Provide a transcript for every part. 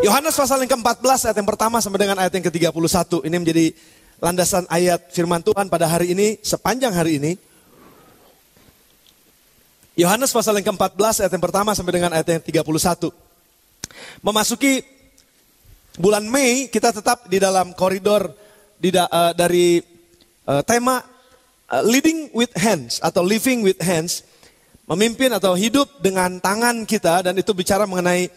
Yohanes pasal yang ke-14 ayat yang pertama sampai dengan ayat yang ke-31. Ini menjadi landasan ayat firman Tuhan pada hari ini, sepanjang hari ini. Yohanes pasal yang ke-14 ayat yang pertama sampai dengan ayat yang 31. Memasuki bulan Mei, kita tetap di dalam koridor dari tema Leading with Hands atau Living with Hands. Memimpin atau hidup dengan tangan kita, dan itu bicara mengenai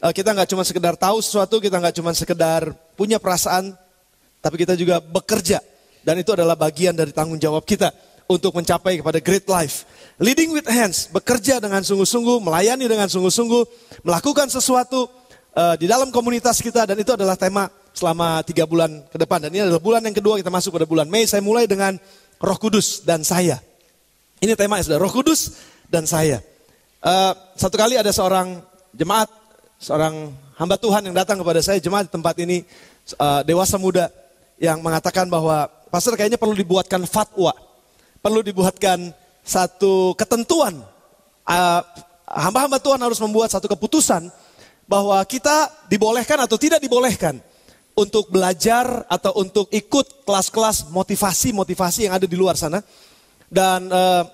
kita nggak cuma sekedar tahu sesuatu, kita nggak cuma sekedar punya perasaan, tapi kita juga bekerja. Dan itu adalah bagian dari tanggung jawab kita untuk mencapai kepada great life. Leading with hands, bekerja dengan sungguh-sungguh, melayani dengan sungguh-sungguh, melakukan sesuatu di dalam komunitas kita, dan itu adalah tema selama 3 bulan ke depan. Dan ini adalah bulan yang kedua kita masuk pada bulan Mei. Saya mulai dengan Roh Kudus dan saya. Ini tema yang sudah Roh Kudus dan saya. Satu kali ada seorang jemaat, seorang hamba Tuhan yang datang kepada saya, jemaat di tempat ini, dewasa muda, yang mengatakan bahwa, pastor kayaknya perlu dibuatkan fatwa, perlu dibuatkan satu ketentuan. Hamba-hamba Tuhan harus membuat satu keputusan bahwa kita dibolehkan atau tidak dibolehkan untuk belajar atau untuk ikut kelas-kelas motivasi yang ada di luar sana. Dan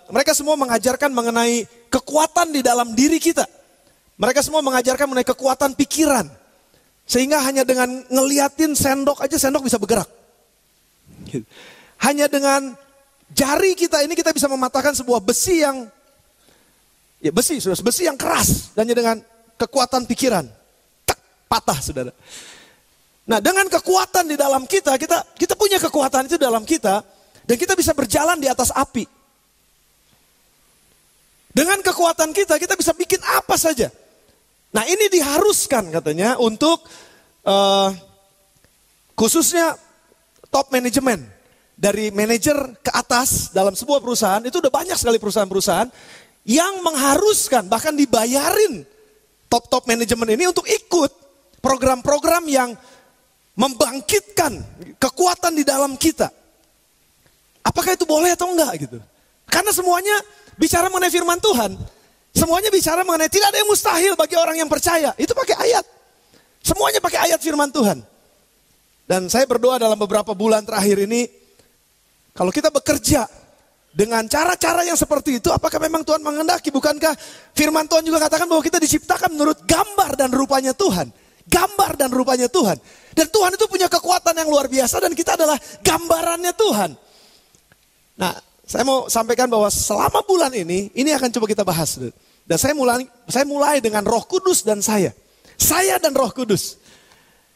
mereka semua mengajarkan mengenai kekuatan di dalam diri kita. Mereka semua mengajarkan mengenai kekuatan pikiran. Sehingga hanya dengan ngeliatin sendok aja, sendok bisa bergerak. Hanya dengan jari kita ini kita bisa mematahkan sebuah besi yang, ya besi yang keras. Dan hanya dengan kekuatan pikiran, tak, patah saudara. Nah, dengan kekuatan di dalam kita punya kekuatan itu dalam kita. Dan kita bisa berjalan di atas api. Dengan kekuatan kita bisa bikin apa saja. Nah, ini diharuskan katanya untuk khususnya top manajemen. Dari manajer ke atas dalam sebuah perusahaan, itu udah banyak sekali perusahaan-perusahaan yang mengharuskan, bahkan dibayarin top manajemen ini untuk ikut program-program yang membangkitkan kekuatan di dalam kita. Apakah itu boleh atau enggak gitu? Karena semuanya bicara mengenai firman Tuhan. Semuanya bicara mengenai tidak ada yang mustahil bagi orang yang percaya. Itu pakai ayat. Semuanya pakai ayat firman Tuhan. Dan saya berdoa dalam beberapa bulan terakhir ini, kalau kita bekerja dengan cara-cara yang seperti itu, apakah memang Tuhan menghendaki? Bukankah firman Tuhan juga katakan bahwa kita diciptakan menurut gambar dan rupanya Tuhan. Gambar dan rupanya Tuhan. Dan Tuhan itu punya kekuatan yang luar biasa dan kita adalah gambarannya Tuhan. Nah, saya mau sampaikan bahwa selama bulan ini akan coba kita bahas. Dan saya mulai dengan Roh Kudus dan saya. Saya dan Roh Kudus.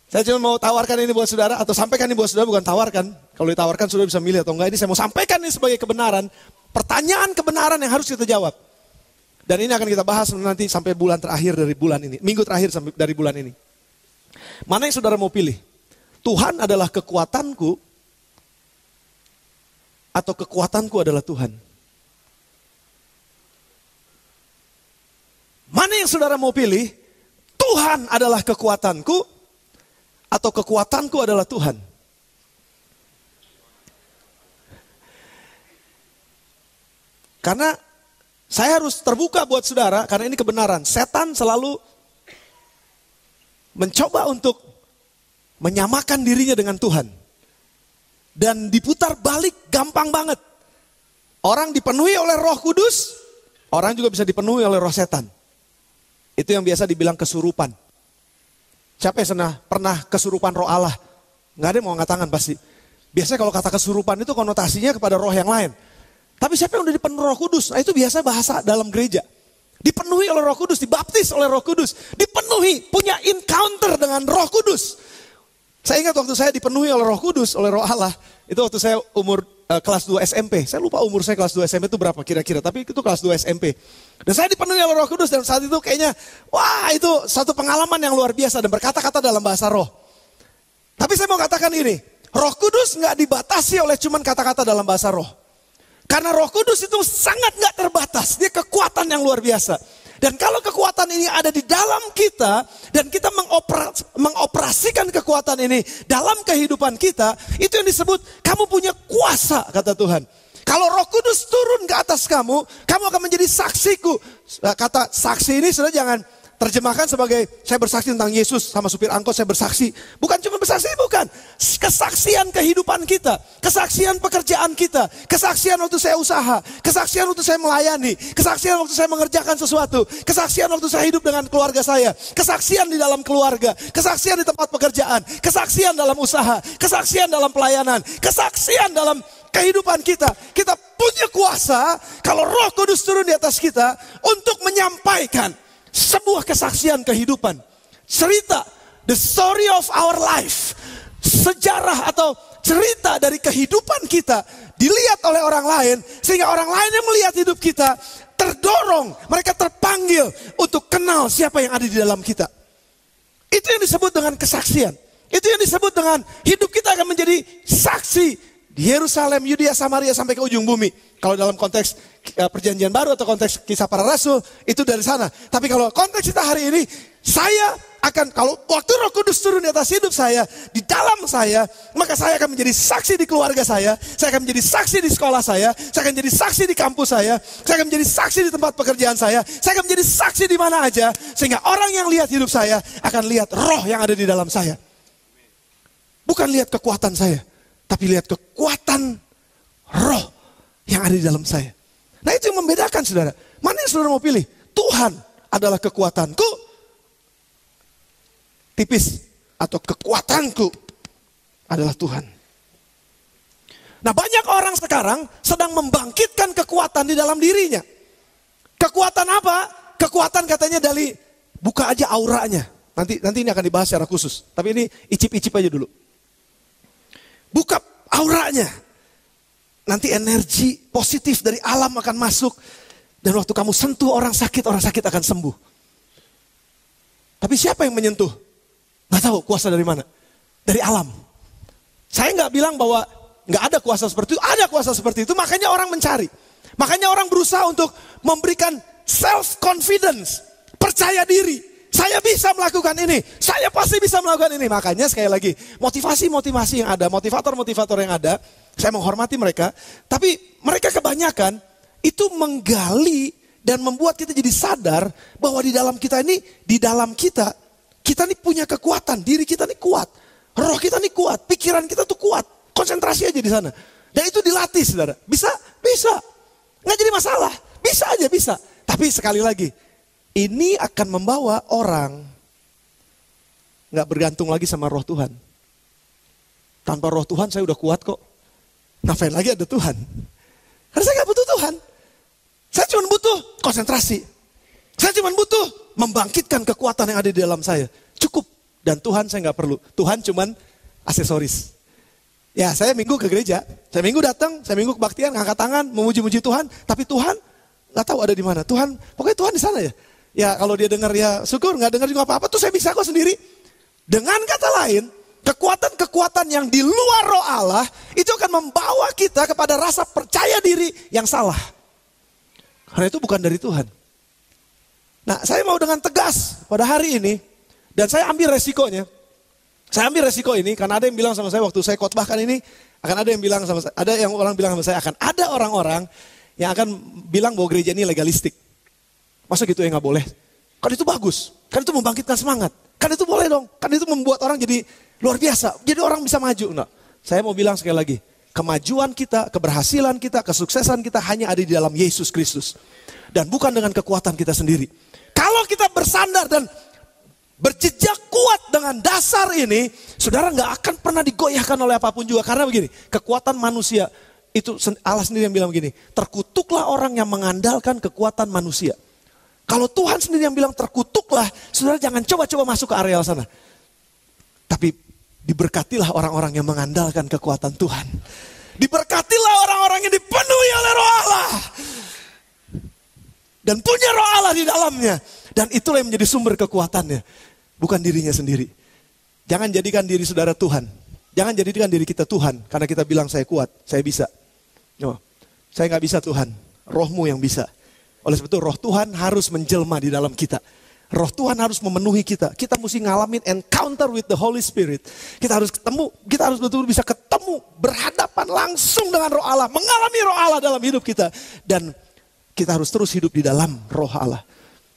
Saya cuma mau tawarkan ini buat saudara, atau sampaikan ini buat saudara, bukan tawarkan. Kalau ditawarkan saudara bisa milih atau enggak. Ini saya mau sampaikan ini sebagai kebenaran. Pertanyaan kebenaran yang harus kita jawab. Dan ini akan kita bahas nanti sampai bulan terakhir dari bulan ini. Minggu terakhir dari bulan ini. Mana yang saudara mau pilih? Tuhan adalah kekuatanku, atau kekuatanku adalah Tuhan? Mana yang saudara mau pilih? Tuhan adalah kekuatanku, atau kekuatanku adalah Tuhan? Karena saya harus terbuka buat saudara, karena ini kebenaran. Setan selalu mencoba untuk menyamakan dirinya dengan Tuhan. Dan diputar balik gampang banget. Orang dipenuhi oleh Roh Kudus, orang juga bisa dipenuhi oleh roh setan. Itu yang biasa dibilang kesurupan. Siapa yang pernah kesurupan roh Allah? Nggak ada yang mau angkat tangan pasti. Biasanya kalau kata kesurupan itu konotasinya kepada roh yang lain. Tapi siapa yang udah dipenuhi Roh Kudus? Nah, itu biasa bahasa dalam gereja. Dipenuhi oleh Roh Kudus, dibaptis oleh Roh Kudus. Dipenuhi, punya encounter dengan Roh Kudus. Saya ingat waktu saya dipenuhi oleh Roh Kudus, oleh Roh Allah. Itu waktu saya umur kelas 2 SMP. Saya lupa umur saya kelas 2 SMP itu berapa kira-kira. Tapi itu kelas 2 SMP. Dan saya dipenuhi oleh Roh Kudus. Dan saat itu kayaknya, wah itu satu pengalaman yang luar biasa. Dan berkata-kata dalam bahasa roh. Tapi saya mau katakan ini. Roh Kudus gak dibatasi oleh cuman kata-kata dalam bahasa roh. Karena Roh Kudus itu sangat gak terbatas. Dia kekuatan yang luar biasa. Dan kalau kekuatan ini ada di dalam kita, dan kita mengoperasikan kekuatan ini dalam kehidupan kita, itu yang disebut kamu punya kuasa, kata Tuhan. Kalau Roh Kudus turun ke atas kamu akan menjadi saksiku. Kata saksi ini sudah jangan terjemahkan sebagai saya bersaksi tentang Yesus sama supir angkot saya bersaksi. Bukan cuma bersaksi, bukan. Kesaksian kehidupan kita, kesaksian pekerjaan kita, kesaksian waktu saya usaha, kesaksian waktu saya melayani, kesaksian waktu saya mengerjakan sesuatu, kesaksian waktu saya hidup dengan keluarga saya, kesaksian di dalam keluarga, kesaksian di tempat pekerjaan, kesaksian dalam usaha, kesaksian dalam pelayanan, kesaksian dalam kehidupan kita. Kita punya kuasa kalau Roh Kudus turun di atas kita untuk menyampaikan sebuah kesaksian kehidupan. Cerita, the story of our life. Sejarah atau cerita dari kehidupan kita dilihat oleh orang lain. Sehingga orang lain yang melihat hidup kita terdorong, mereka terpanggil untuk kenal siapa yang ada di dalam kita. Itu yang disebut dengan kesaksian. Itu yang disebut dengan hidup kita akan menjadi saksi di Yerusalem, Yudea, Samaria sampai ke ujung bumi. Kalau dalam konteks perjanjian baru atau konteks kisah para rasul, itu dari sana. Tapi kalau konteks kita hari ini, saya akan, kalau waktu Roh Kudus turun di atas hidup saya, di dalam saya, maka saya akan menjadi saksi di keluarga saya akan menjadi saksi di sekolah saya akan menjadi saksi di kampus saya akan menjadi saksi di tempat pekerjaan saya akan menjadi saksi di mana aja. Sehingga orang yang lihat hidup saya akan lihat roh yang ada di dalam saya. Bukan lihat kekuatan saya, tapi lihat kekuatan roh yang ada di dalam saya. Nah itu yang membedakan saudara. Mana yang saudara mau pilih? Tuhan adalah kekuatanku. Tipis. Atau kekuatanku adalah Tuhan. Nah banyak orang sekarang sedang membangkitkan kekuatan di dalam dirinya. Kekuatan apa? Kekuatan katanya dari buka aja auranya. Nanti ini akan dibahas secara khusus. Tapi ini icip-icip aja dulu. Buka auranya. Nanti energi positif dari alam akan masuk. Dan waktu kamu sentuh orang sakit akan sembuh. Tapi siapa yang menyentuh? Gak tahu kuasa dari mana. Dari alam. Saya gak bilang bahwa gak ada kuasa seperti itu. Ada kuasa seperti itu, makanya orang mencari. Makanya orang berusaha untuk memberikan self-confidence. Percaya diri. Saya bisa melakukan ini, saya pasti bisa melakukan ini. Makanya sekali lagi, motivasi-motivasi yang ada, motivator-motivator yang ada, saya menghormati mereka. Tapi mereka kebanyakan itu menggali dan membuat kita jadi sadar bahwa di dalam kita ini punya kekuatan, diri kita ini kuat. Roh kita ini kuat, pikiran kita tuh kuat. Konsentrasi aja di sana. Dan itu dilatih saudara, bisa. Nggak jadi masalah, bisa aja bisa. Tapi sekali lagi, ini akan membawa orang gak bergantung lagi sama roh Tuhan. Tanpa roh Tuhan saya udah kuat kok. Ngapain lagi ada Tuhan? Karena saya gak butuh Tuhan. Saya cuma butuh konsentrasi. Saya cuma butuh membangkitkan kekuatan yang ada di dalam saya. Cukup. Dan Tuhan saya gak perlu. Tuhan cuma aksesoris. Ya saya minggu ke gereja. Saya minggu datang, saya minggu kebaktian, ngangkat tangan, memuji-muji Tuhan. Tapi Tuhan gak tahu ada di mana. Tuhan, pokoknya Tuhan di sana ya. Ya kalau dia dengar ya syukur, gak dengar juga apa-apa, tuh saya bisa kok sendiri. Dengan kata lain, kekuatan-kekuatan yang di luar roh Allah, itu akan membawa kita kepada rasa percaya diri yang salah. Karena itu bukan dari Tuhan. Nah saya mau dengan tegas pada hari ini, dan saya ambil resikonya. Saya ambil resiko ini, karena ada yang bilang sama saya waktu saya khotbahkan ini, akan ada yang bilang sama saya, ada yang orang bilang sama saya, akan ada orang-orang yang akan bilang bahwa gereja ini legalistik. Masa gitu ya gak boleh? Kan itu bagus, kan itu membangkitkan semangat. Kan itu boleh dong, kan itu membuat orang jadi luar biasa. Jadi orang bisa maju. Nah, saya mau bilang sekali lagi, kemajuan kita, keberhasilan kita, kesuksesan kita hanya ada di dalam Yesus Kristus. Dan bukan dengan kekuatan kita sendiri. Kalau kita bersandar dan berjejak kuat dengan dasar ini, saudara gak akan pernah digoyahkan oleh apapun juga. Karena begini, kekuatan manusia, itu Allah sendiri yang bilang begini, terkutuklah orang yang mengandalkan kekuatan manusia. Kalau Tuhan sendiri yang bilang terkutuklah, saudara jangan coba-coba masuk ke area sana. Tapi diberkatilah orang-orang yang mengandalkan kekuatan Tuhan. Diberkatilah orang-orang yang dipenuhi oleh roh Allah. Dan punya roh Allah di dalamnya. Dan itulah yang menjadi sumber kekuatannya. Bukan dirinya sendiri. Jangan jadikan diri saudara Tuhan. Jangan jadikan diri kita Tuhan. Karena kita bilang saya kuat, saya bisa. No, saya gak bisa Tuhan. Rohmu yang bisa. Oleh sebab itu roh Tuhan harus menjelma di dalam kita. Roh Tuhan harus memenuhi kita. Kita mesti ngalamin encounter with the Holy Spirit. Kita harus ketemu, kita harus betul-betul bisa ketemu, berhadapan langsung dengan roh Allah. Mengalami roh Allah dalam hidup kita. Dan kita harus terus hidup di dalam roh Allah.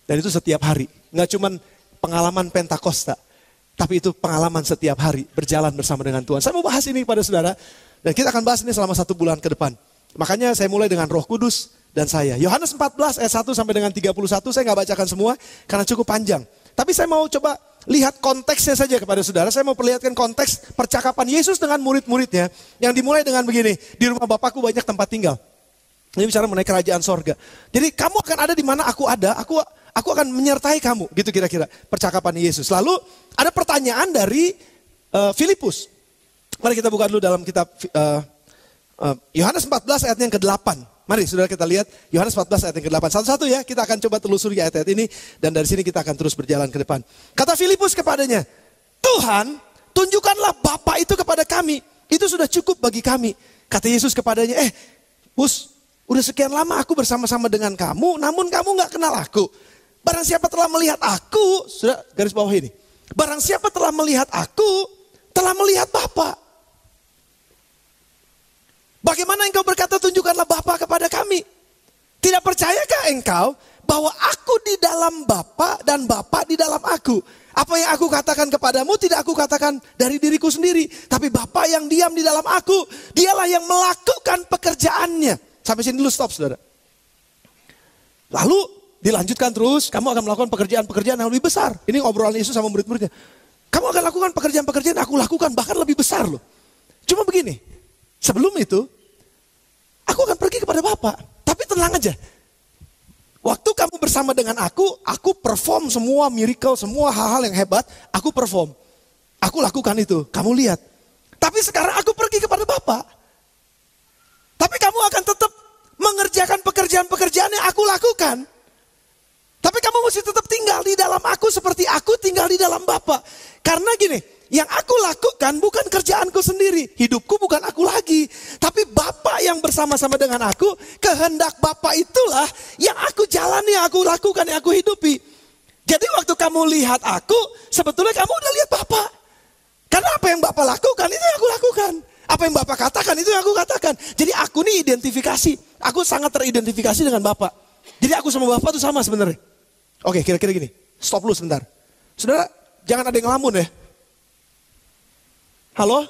Dan itu setiap hari. Nggak cuman pengalaman Pentakosta. Tapi itu pengalaman setiap hari berjalan bersama dengan Tuhan. Saya mau bahas ini kepada saudara. Dan kita akan bahas ini selama 1 bulan ke depan. Makanya saya mulai dengan Roh Kudus dan saya. Yohanes 14 ayat 1 sampai dengan 31 saya nggak bacakan semua karena cukup panjang. Tapi saya mau coba lihat konteksnya saja kepada saudara. Saya mau perlihatkan konteks percakapan Yesus dengan murid-muridnya. Yang dimulai dengan begini. Di rumah Bapakku banyak tempat tinggal. Ini bicara mengenai kerajaan sorga. Jadi kamu akan ada di mana aku ada. Aku akan menyertai kamu. Gitu kira-kira percakapan Yesus. Lalu ada pertanyaan dari Filipus. Mari kita buka dulu dalam kitab Yohanes 14 ayat yang ke-8. Mari saudara kita lihat Yohanes 14 ayat yang ke-8. Satu-satu ya kita akan coba telusuri ayat-ayat ini. Dan dari sini kita akan terus berjalan ke depan. Kata Filipus kepadanya, Tuhan tunjukkanlah Bapa itu kepada kami. Itu sudah cukup bagi kami. Kata Yesus kepadanya, Bus, udah sekian lama aku bersama-sama dengan kamu. Namun kamu gak kenal aku. Barang siapa telah melihat aku, sudah garis bawah ini. Barang siapa telah melihat aku, telah melihat Bapa. Bagaimana engkau berkata tunjukkanlah Bapa kepada kami? Tidak percayakah engkau bahwa aku di dalam Bapa dan Bapa di dalam aku? Apa yang aku katakan kepadamu tidak aku katakan dari diriku sendiri. Tapi Bapa yang diam di dalam aku, dialah yang melakukan pekerjaannya. Sampai sini dulu stop saudara. Lalu dilanjutkan terus, kamu akan melakukan pekerjaan-pekerjaan yang lebih besar. Ini obrolan Yesus sama murid-muridnya. Kamu akan lakukan pekerjaan-pekerjaan yang aku lakukan, bahkan lebih besar loh. Cuma begini, sebelum itu, aku akan pergi kepada Bapa. Tapi tenang aja, waktu kamu bersama dengan aku perform semua miracle, semua hal-hal yang hebat, aku perform. Aku lakukan itu, kamu lihat. Tapi sekarang aku pergi kepada Bapa. Tapi kamu akan tetap mengerjakan pekerjaan-pekerjaan yang aku lakukan. Tapi kamu mesti tetap tinggal di dalam aku seperti aku tinggal di dalam Bapa. Karena gini, yang aku lakukan bukan kerjaanku sendiri. Hidupku bukan aku lagi. Tapi Bapa yang bersama-sama dengan aku, kehendak Bapa itulah yang aku jalani, yang aku lakukan, yang aku hidupi. Jadi waktu kamu lihat aku, sebetulnya kamu udah lihat Bapa. Karena apa yang Bapa lakukan, itu yang aku lakukan. Apa yang Bapa katakan, itu yang aku katakan. Jadi aku nih identifikasi. Aku sangat teridentifikasi dengan Bapa. Jadi aku sama Bapa itu sama sebenarnya. Oke, kira-kira gini. Stop dulu sebentar. Saudara, jangan ada yang ngelamun ya. Halo?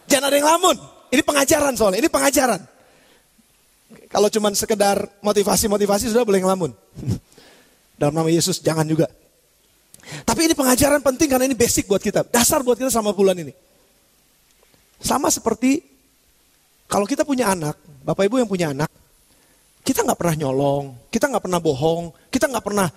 Jangan ada yang ngelamun. Ini pengajaran soalnya, ini pengajaran. Kalau cuma sekedar motivasi-motivasi, sudah boleh ngelamun. Dalam nama Yesus, jangan juga. Tapi ini pengajaran penting karena ini basic buat kita. Dasar buat kita sama bulan ini. Sama seperti kalau kita punya anak, Bapak Ibu yang punya anak, kita gak pernah nyolong, kita gak pernah bohong, kita gak pernah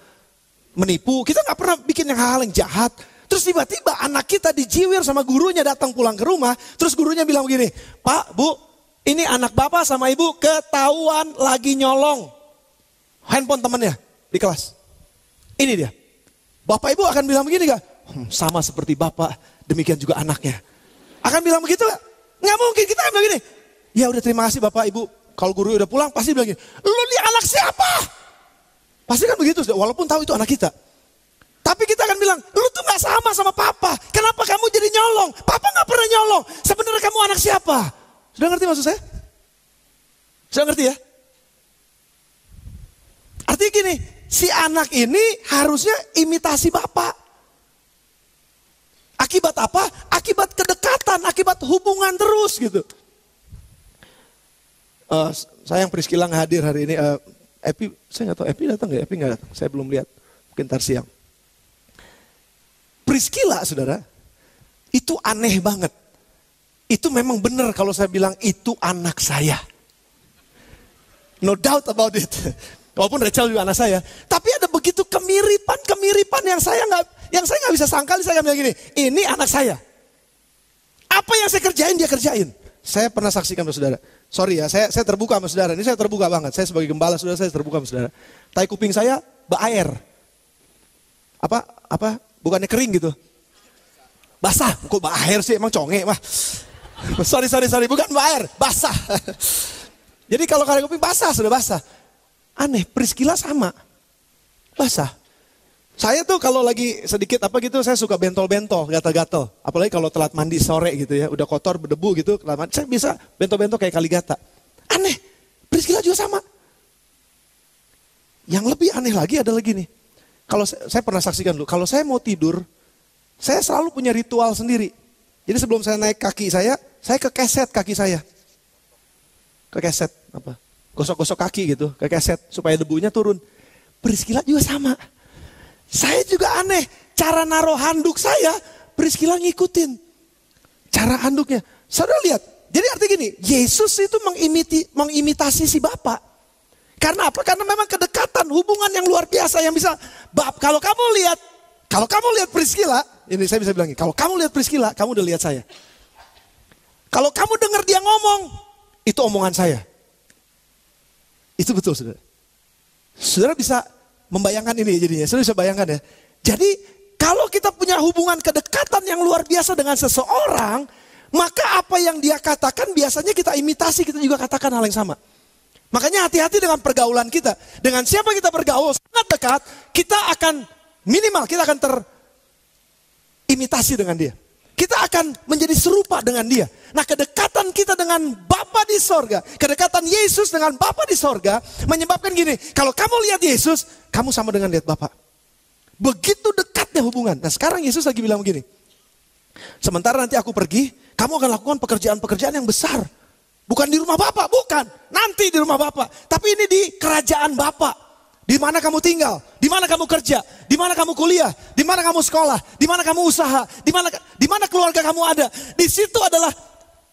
menipu, kita gak pernah bikin hal-hal yang jahat. Terus tiba-tiba anak kita dijiwir sama gurunya datang pulang ke rumah, terus gurunya bilang begini, Pak, Bu, ini anak Bapak sama Ibu ketahuan lagi nyolong handphone temannya di kelas. Ini dia. Bapak Ibu akan bilang begini gak? Sama seperti Bapak, demikian juga anaknya. Akan bilang begitu gak? Gak mungkin, kita akan bilang begini. Ya udah terima kasih Bapak Ibu. Kalau guru udah pulang pasti bilang gini, lu nih anak siapa? Pasti kan begitu, walaupun tahu itu anak kita. Tapi kita akan bilang, lu tuh gak sama Papa. Kenapa kamu jadi nyolong? Papa gak pernah nyolong. Sebenarnya kamu anak siapa? Sudah ngerti maksud saya? Sudah ngerti ya? Artinya gini, si anak ini harusnya imitasi Bapak. Akibat apa? Akibat kedekatan, akibat hubungan terus gitu. Sayang Priscilla nggak hadir hari ini. Epi, saya nggak tahu Epi datang nggak? Epi nggak datang. Saya belum lihat. Mungkin ntar siang. Priscilla, saudara, itu aneh banget. Itu memang benar kalau saya bilang itu anak saya. No doubt about it. Walaupun Rachel juga anak saya. Tapi ada begitu kemiripan yang saya nggak bisa sangkali. Saya bilang gini, ini anak saya. Apa yang saya kerjain dia kerjain. Saya pernah saksikan sama saudara. Sorry ya, saya terbuka sama saudara. Ini saya terbuka banget. Saya sebagai gembala saudara, saya terbuka sama saudara. Tai kuping saya berair. Apa? Bukannya kering gitu. Basah. Kok berair sih? Emang conge mah. Sorry. Bukan berair. Basah. Jadi kalau tai kuping basah, sudah basah. Aneh, Priscilla sama. Basah. Saya tuh kalau lagi sedikit saya suka bentol-bentol, gatal-gatal. Apalagi kalau telat mandi sore gitu ya, udah kotor, berdebu gitu, saya bisa bentol-bentol kayak kali gata. Aneh, Priscilla juga sama. yang lebih aneh lagi adalah gini. Kalau saya pernah saksikan dulu, kalau saya mau tidur, saya selalu punya ritual sendiri. Jadi sebelum saya naik kaki saya kekeset kaki saya. Kekeset apa? Gosok-gosok kaki gitu, kekeset supaya debunya turun. Priscilla juga sama. Saya juga aneh, cara naruh handuk saya, Priscilla ngikutin. Cara handuknya. Saudara lihat, jadi artinya gini, Yesus itu mengimitasi si Bapa. Karena apa? Karena memang kedekatan, hubungan yang luar biasa yang bisa. Kalau kamu lihat Priscilla, ini saya bisa bilang gini, kalau kamu lihat Priscilla, kamu udah lihat saya. Kalau kamu dengar dia ngomong, itu omongan saya. Itu betul, saudara. Saudara bisa membayangkan ini jadinya, saudara bisa bayangkan ya. Jadi kalau kita punya hubungan kedekatan yang luar biasa dengan seseorang, maka apa yang dia katakan biasanya kita imitasi, kita juga katakan hal yang sama. Makanya hati-hati dengan pergaulan kita. Dengan siapa kita bergaul sangat dekat, kita akan terimitasi dengan dia. Kita akan menjadi serupa dengan dia. Nah, kedekatan kita dengan Bapa di sorga, kedekatan Yesus dengan Bapa di sorga, menyebabkan gini, kalau kamu lihat Yesus, kamu sama dengan lihat Bapa. Begitu dekatnya hubungan. Nah, sekarang Yesus lagi bilang begini, sementara nanti aku pergi, kamu akan lakukan pekerjaan-pekerjaan yang besar. Bukan di rumah Bapa, bukan. Nanti di rumah Bapa. Tapi ini di kerajaan Bapa. Di mana kamu tinggal, di mana kamu kerja, di mana kamu kuliah, di mana kamu sekolah, di mana kamu usaha, di mana keluarga kamu ada. Di situ adalah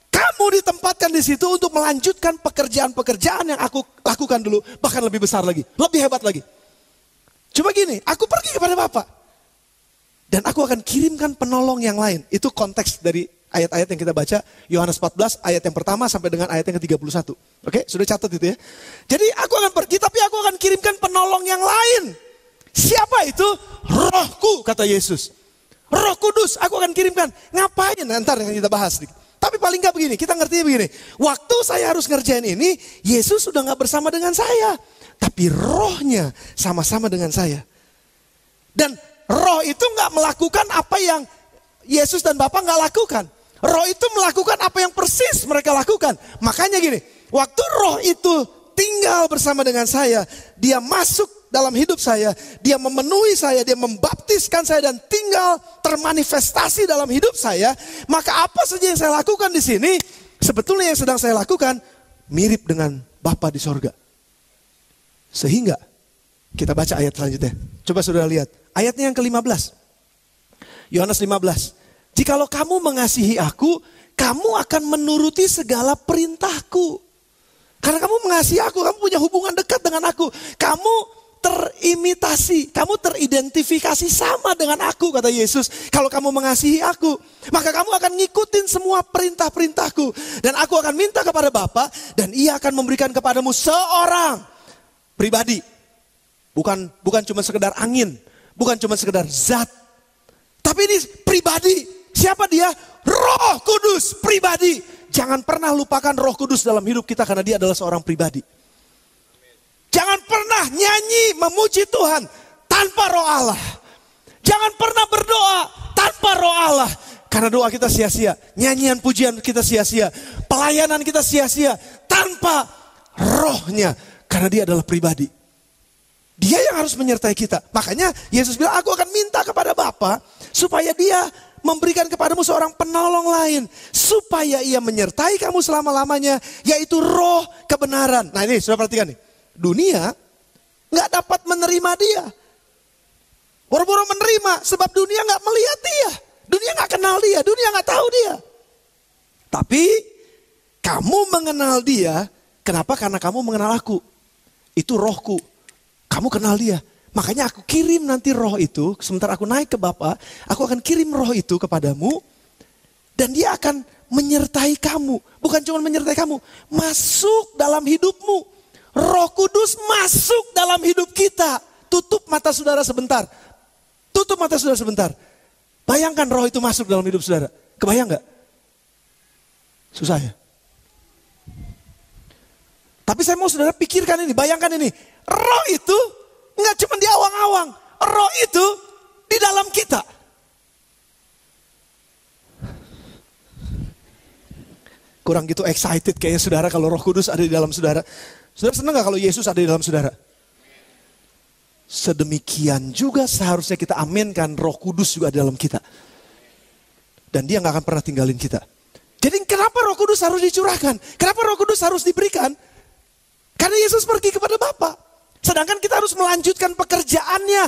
kamu ditempatkan di situ untuk melanjutkan pekerjaan-pekerjaan yang aku lakukan dulu. Bahkan lebih besar lagi, lebih hebat lagi. Cuma gini, aku pergi kepada Bapa. Dan aku akan kirimkan penolong yang lain. Itu konteks dari ayat-ayat yang kita baca, Yohanes 14 ayat yang pertama sampai dengan ayat yang ke-31. Oke, sudah catat itu ya. Jadi aku akan pergi tapi aku akan kirimkan penolong yang lain. Siapa itu? Rohku, kata Yesus. Roh Kudus aku akan kirimkan. Ngapain? Ntar yang kita bahas. Tapi paling gak begini, kita ngertinya begini. Waktu saya harus ngerjain ini, Yesus sudah gak bersama dengan saya. Tapi rohnya sama-sama dengan saya. Dan roh itu gak melakukan apa yang Yesus dan Bapa gak lakukan. Roh itu melakukan apa yang persis mereka lakukan. Makanya gini, waktu roh itu tinggal bersama dengan saya, dia masuk dalam hidup saya, dia memenuhi saya, dia membaptiskan saya dan tinggal termanifestasi dalam hidup saya, maka apa saja yang saya lakukan di sini, sebetulnya yang sedang saya lakukan mirip dengan Bapa di sorga. Sehingga kita baca ayat selanjutnya. Coba saudara lihat, ayatnya yang ke-15. Yohanes 15. Jikalau kamu mengasihi aku, kamu akan menuruti segala perintahku. Karena kamu mengasihi aku, kamu punya hubungan dekat dengan aku. Kamu terimitasi, kamu teridentifikasi sama dengan aku, kata Yesus. Kalau kamu mengasihi aku, maka kamu akan ngikutin semua perintah-perintahku. Dan aku akan minta kepada Bapa, dan ia akan memberikan kepadamu seorang pribadi. Bukan cuma sekedar angin, bukan cuma sekedar zat. Tapi ini pribadi. Siapa dia? Roh Kudus, pribadi. Jangan pernah lupakan Roh Kudus dalam hidup kita karena dia adalah seorang pribadi. Jangan pernah nyanyi memuji Tuhan tanpa Roh Allah. Jangan pernah berdoa tanpa Roh Allah. Karena doa kita sia-sia, nyanyian pujian kita sia-sia, pelayanan kita sia-sia tanpa Rohnya. Karena dia adalah pribadi. Dia yang harus menyertai kita. Makanya Yesus bilang, aku akan minta kepada Bapa supaya dia memberikan kepadamu seorang penolong lain. Supaya ia menyertai kamu selama-lamanya. Yaitu roh kebenaran. Nah ini sudah perhatikan nih. Dunia gak dapat menerima dia. Boro-boro menerima sebab dunia gak melihat dia. Dunia gak kenal dia. Dunia gak tahu dia. Tapi kamu mengenal dia. Kenapa? Karena kamu mengenal aku. Itu rohku. Kamu kenal dia. Makanya aku kirim nanti roh itu, sementara aku naik ke Bapa, aku akan kirim roh itu kepadamu, dan dia akan menyertai kamu. Bukan cuma menyertai kamu, masuk dalam hidupmu. Roh Kudus masuk dalam hidup kita. Tutup mata saudara sebentar. Tutup mata saudara sebentar. Bayangkan roh itu masuk dalam hidup saudara. Kebayang gak? Susah ya? Tapi saya mau saudara pikirkan ini, bayangkan ini. Roh itu nggak cuma di awang-awang, roh itu di dalam kita. Kurang gitu excited kayaknya saudara kalau Roh Kudus ada di dalam saudara. Saudara senang gak kalau Yesus ada di dalam saudara? sedemikian juga seharusnya kita aminkan Roh Kudus juga dalam kita. Dan dia gak akan pernah tinggalin kita. Jadi kenapa Roh Kudus harus dicurahkan? Kenapa Roh Kudus harus diberikan? Karena Yesus pergi kepada Bapa. Sedangkan kita harus melanjutkan pekerjaannya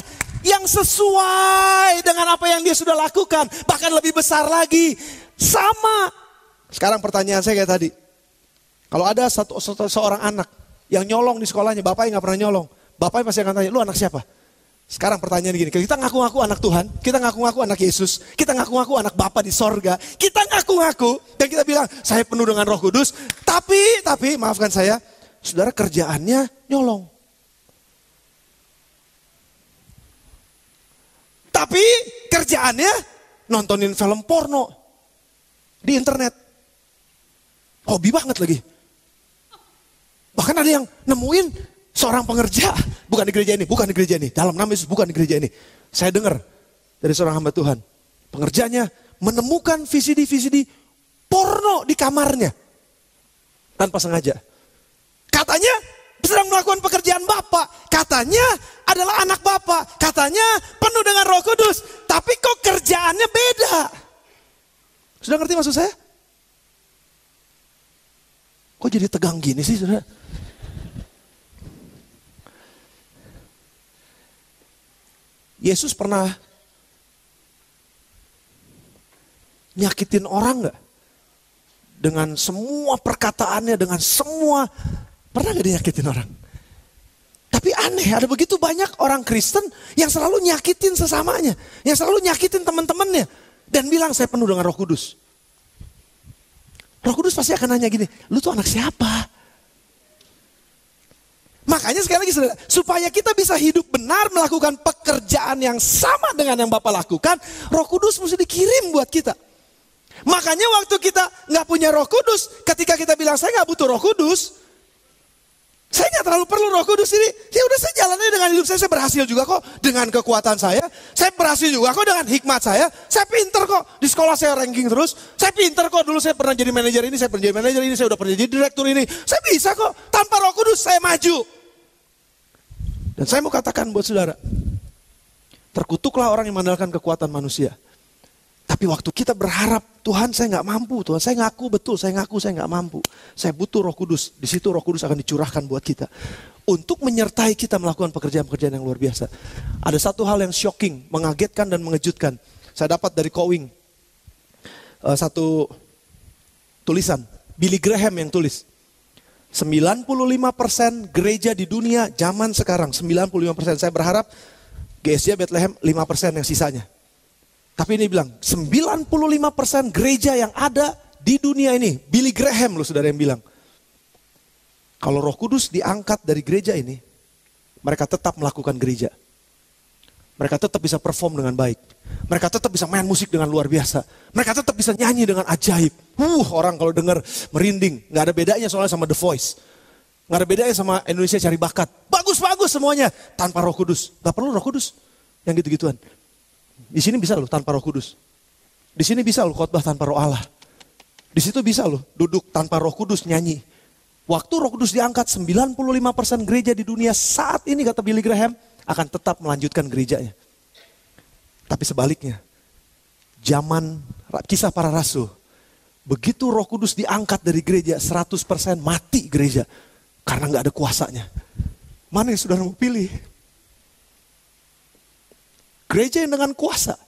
yang sesuai dengan apa yang dia sudah lakukan. Bahkan lebih besar lagi. Sama. Sekarang pertanyaan saya kayak tadi. Kalau ada seorang anak yang nyolong di sekolahnya, bapaknya gak pernah nyolong. Bapaknya pasti akan tanya, lu anak siapa? Sekarang pertanyaan gini, kita ngaku-ngaku anak Tuhan, kita ngaku-ngaku anak Yesus, kita ngaku-ngaku anak Bapa di sorga, kita ngaku-ngaku dan kita bilang, saya penuh dengan Roh Kudus, tapi maafkan saya, saudara kerjaannya nyolong. Tapi kerjaannya nontonin film porno di internet. Hobi banget lagi. Bahkan ada yang nemuin seorang pengerja, bukan di gereja ini, dalam nama Yesus bukan di gereja ini. Saya dengar dari seorang hamba Tuhan, pengerjanya menemukan VCD porno di kamarnya. Tanpa sengaja. Katanya sedang melakukan pekerjaan Bapak, katanya adalah anak Bapak, katanya penuh dengan Roh Kudus, tapi kok kerjaannya beda. Sudah ngerti maksud saya? Kok jadi tegang gini sih saudara? Yesus pernah nyakitin orang gak? Dengan semua perkataannya, dengan semua, pernah gak dia nyakitin orang? Tapi aneh, ada begitu banyak orang Kristen yang selalu nyakitin sesamanya. Yang selalu nyakitin teman-temannya. Dan bilang saya penuh dengan Roh Kudus. Roh Kudus pasti akan nanya gini, lu tuh anak siapa? Makanya sekali lagi saudara, supaya kita bisa hidup benar melakukan pekerjaan yang sama dengan yang Bapak lakukan, Roh Kudus mesti dikirim buat kita. Makanya waktu kita gak punya Roh Kudus, ketika kita bilang saya gak butuh Roh Kudus, saya gak terlalu perlu Roh Kudus ini, ya udah saya jalannya dengan hidup saya berhasil juga kok dengan kekuatan saya berhasil juga kok dengan hikmat saya pinter kok, di sekolah saya ranking terus, saya pinter kok, dulu saya pernah jadi manajer ini, saya udah pernah jadi direktur ini, saya bisa kok, tanpa Roh Kudus saya maju. Dan saya mau katakan buat saudara, terkutuklah orang yang mengandalkan kekuatan manusia. Tapi waktu kita berharap, Tuhan saya gak mampu, Tuhan saya ngaku betul, saya gak mampu. Saya butuh Roh Kudus, di situ Roh Kudus akan dicurahkan buat kita. Untuk menyertai kita melakukan pekerjaan-pekerjaan yang luar biasa. Ada satu hal yang shocking, mengagetkan dan mengejutkan. Saya dapat dari Kowing, satu tulisan, Billy Graham yang tulis. 95% gereja di dunia zaman sekarang, 95%. Saya berharap GSJ Bethlehem 5% yang sisanya. Tapi ini bilang, 95% gereja yang ada di dunia ini, Billy Graham loh saudara yang bilang. Kalau Roh Kudus diangkat dari gereja ini, mereka tetap melakukan gereja. Mereka tetap bisa perform dengan baik. Mereka tetap bisa main musik dengan luar biasa. Mereka tetap bisa nyanyi dengan ajaib. Orang kalau dengar merinding. Gak ada bedanya soalnya sama The Voice. Gak ada bedanya sama Indonesia Cari Bakat. Bagus-bagus semuanya. Tanpa Roh Kudus. Gak perlu Roh Kudus. Yang gitu-gituan. Di sini bisa loh tanpa Roh Kudus. Di sini bisa loh khotbah tanpa Roh Allah. Di situ bisa loh duduk tanpa Roh Kudus nyanyi. Waktu Roh Kudus diangkat, 95% gereja di dunia saat ini kata Billy Graham akan tetap melanjutkan gerejanya. Tapi sebaliknya, zaman Kisah Para Rasul, begitu Roh Kudus diangkat dari gereja, 100% mati gereja. Karena gak ada kuasanya. Mana yang saudara mau pilih? Gereja yang dengan kuasa,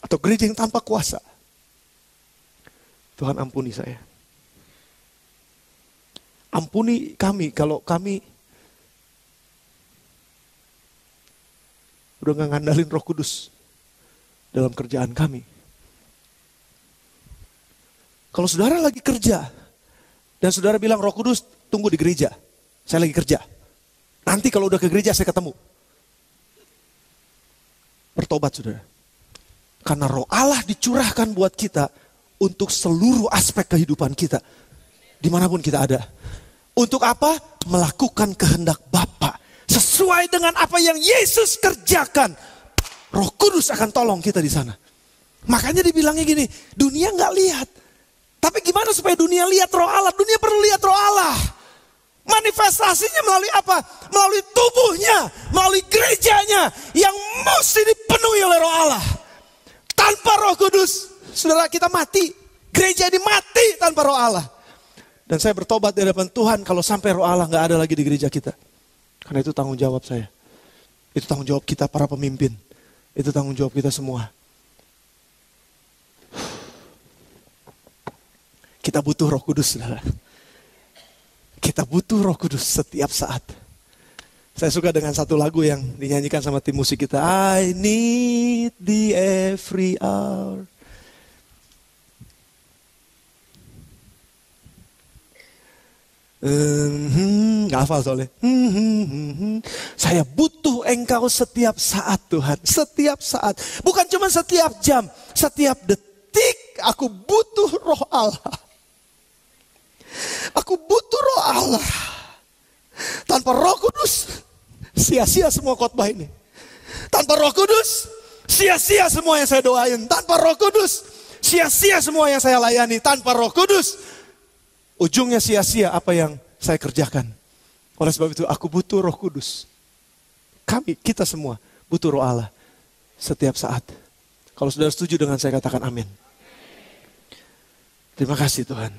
atau gereja yang tanpa kuasa? Tuhan ampuni saya. Ampuni kami kalau kami udah gak ngandalin Roh Kudus dalam kerjaan kami. Kalau saudara lagi kerja dan saudara bilang Roh Kudus tunggu di gereja, saya lagi kerja. Nanti kalau udah ke gereja saya ketemu. Bertobat saudara. Karena Roh Allah dicurahkan buat kita untuk seluruh aspek kehidupan kita. Dimanapun kita ada. Untuk apa? Melakukan kehendak Bapa. Sesuai dengan apa yang Yesus kerjakan. Roh Kudus akan tolong kita di sana. Makanya dibilangnya gini, dunia gak lihat. Tapi gimana supaya dunia lihat Roh Allah? Dunia perlu lihat Roh Allah. Manifestasinya melalui apa? Melalui tubuhnya, melalui gerejanya yang mesti dipenuhi oleh Roh Allah. Tanpa Roh Kudus, saudara, kita mati. Gereja ini mati tanpa Roh Allah. Dan saya bertobat di hadapan Tuhan kalau sampai Roh Allah gak ada lagi di gereja kita. Karena itu tanggung jawab saya. Itu tanggung jawab kita para pemimpin. Itu tanggung jawab kita semua. Kita butuh Roh Kudus, saudara. Kita butuh Roh Kudus setiap saat. Saya suka dengan satu lagu yang dinyanyikan sama tim musik kita. I need thee every hour. Gak hafal soalnya. Saya butuh engkau setiap saat Tuhan. Setiap saat. Bukan cuma setiap jam. Setiap detik aku butuh Roh Allah. Aku butuh Roh Allah. Tanpa Roh Kudus, sia-sia semua khotbah ini. Tanpa Roh Kudus, sia-sia semua yang saya doain. Tanpa Roh Kudus, sia-sia semua yang saya layani. Tanpa Roh Kudus, ujungnya sia-sia apa yang saya kerjakan. Oleh sebab itu aku butuh Roh Kudus. Kita semua butuh Roh Allah setiap saat. Kalau saudara setuju dengan saya, katakan amin. Terima kasih Tuhan.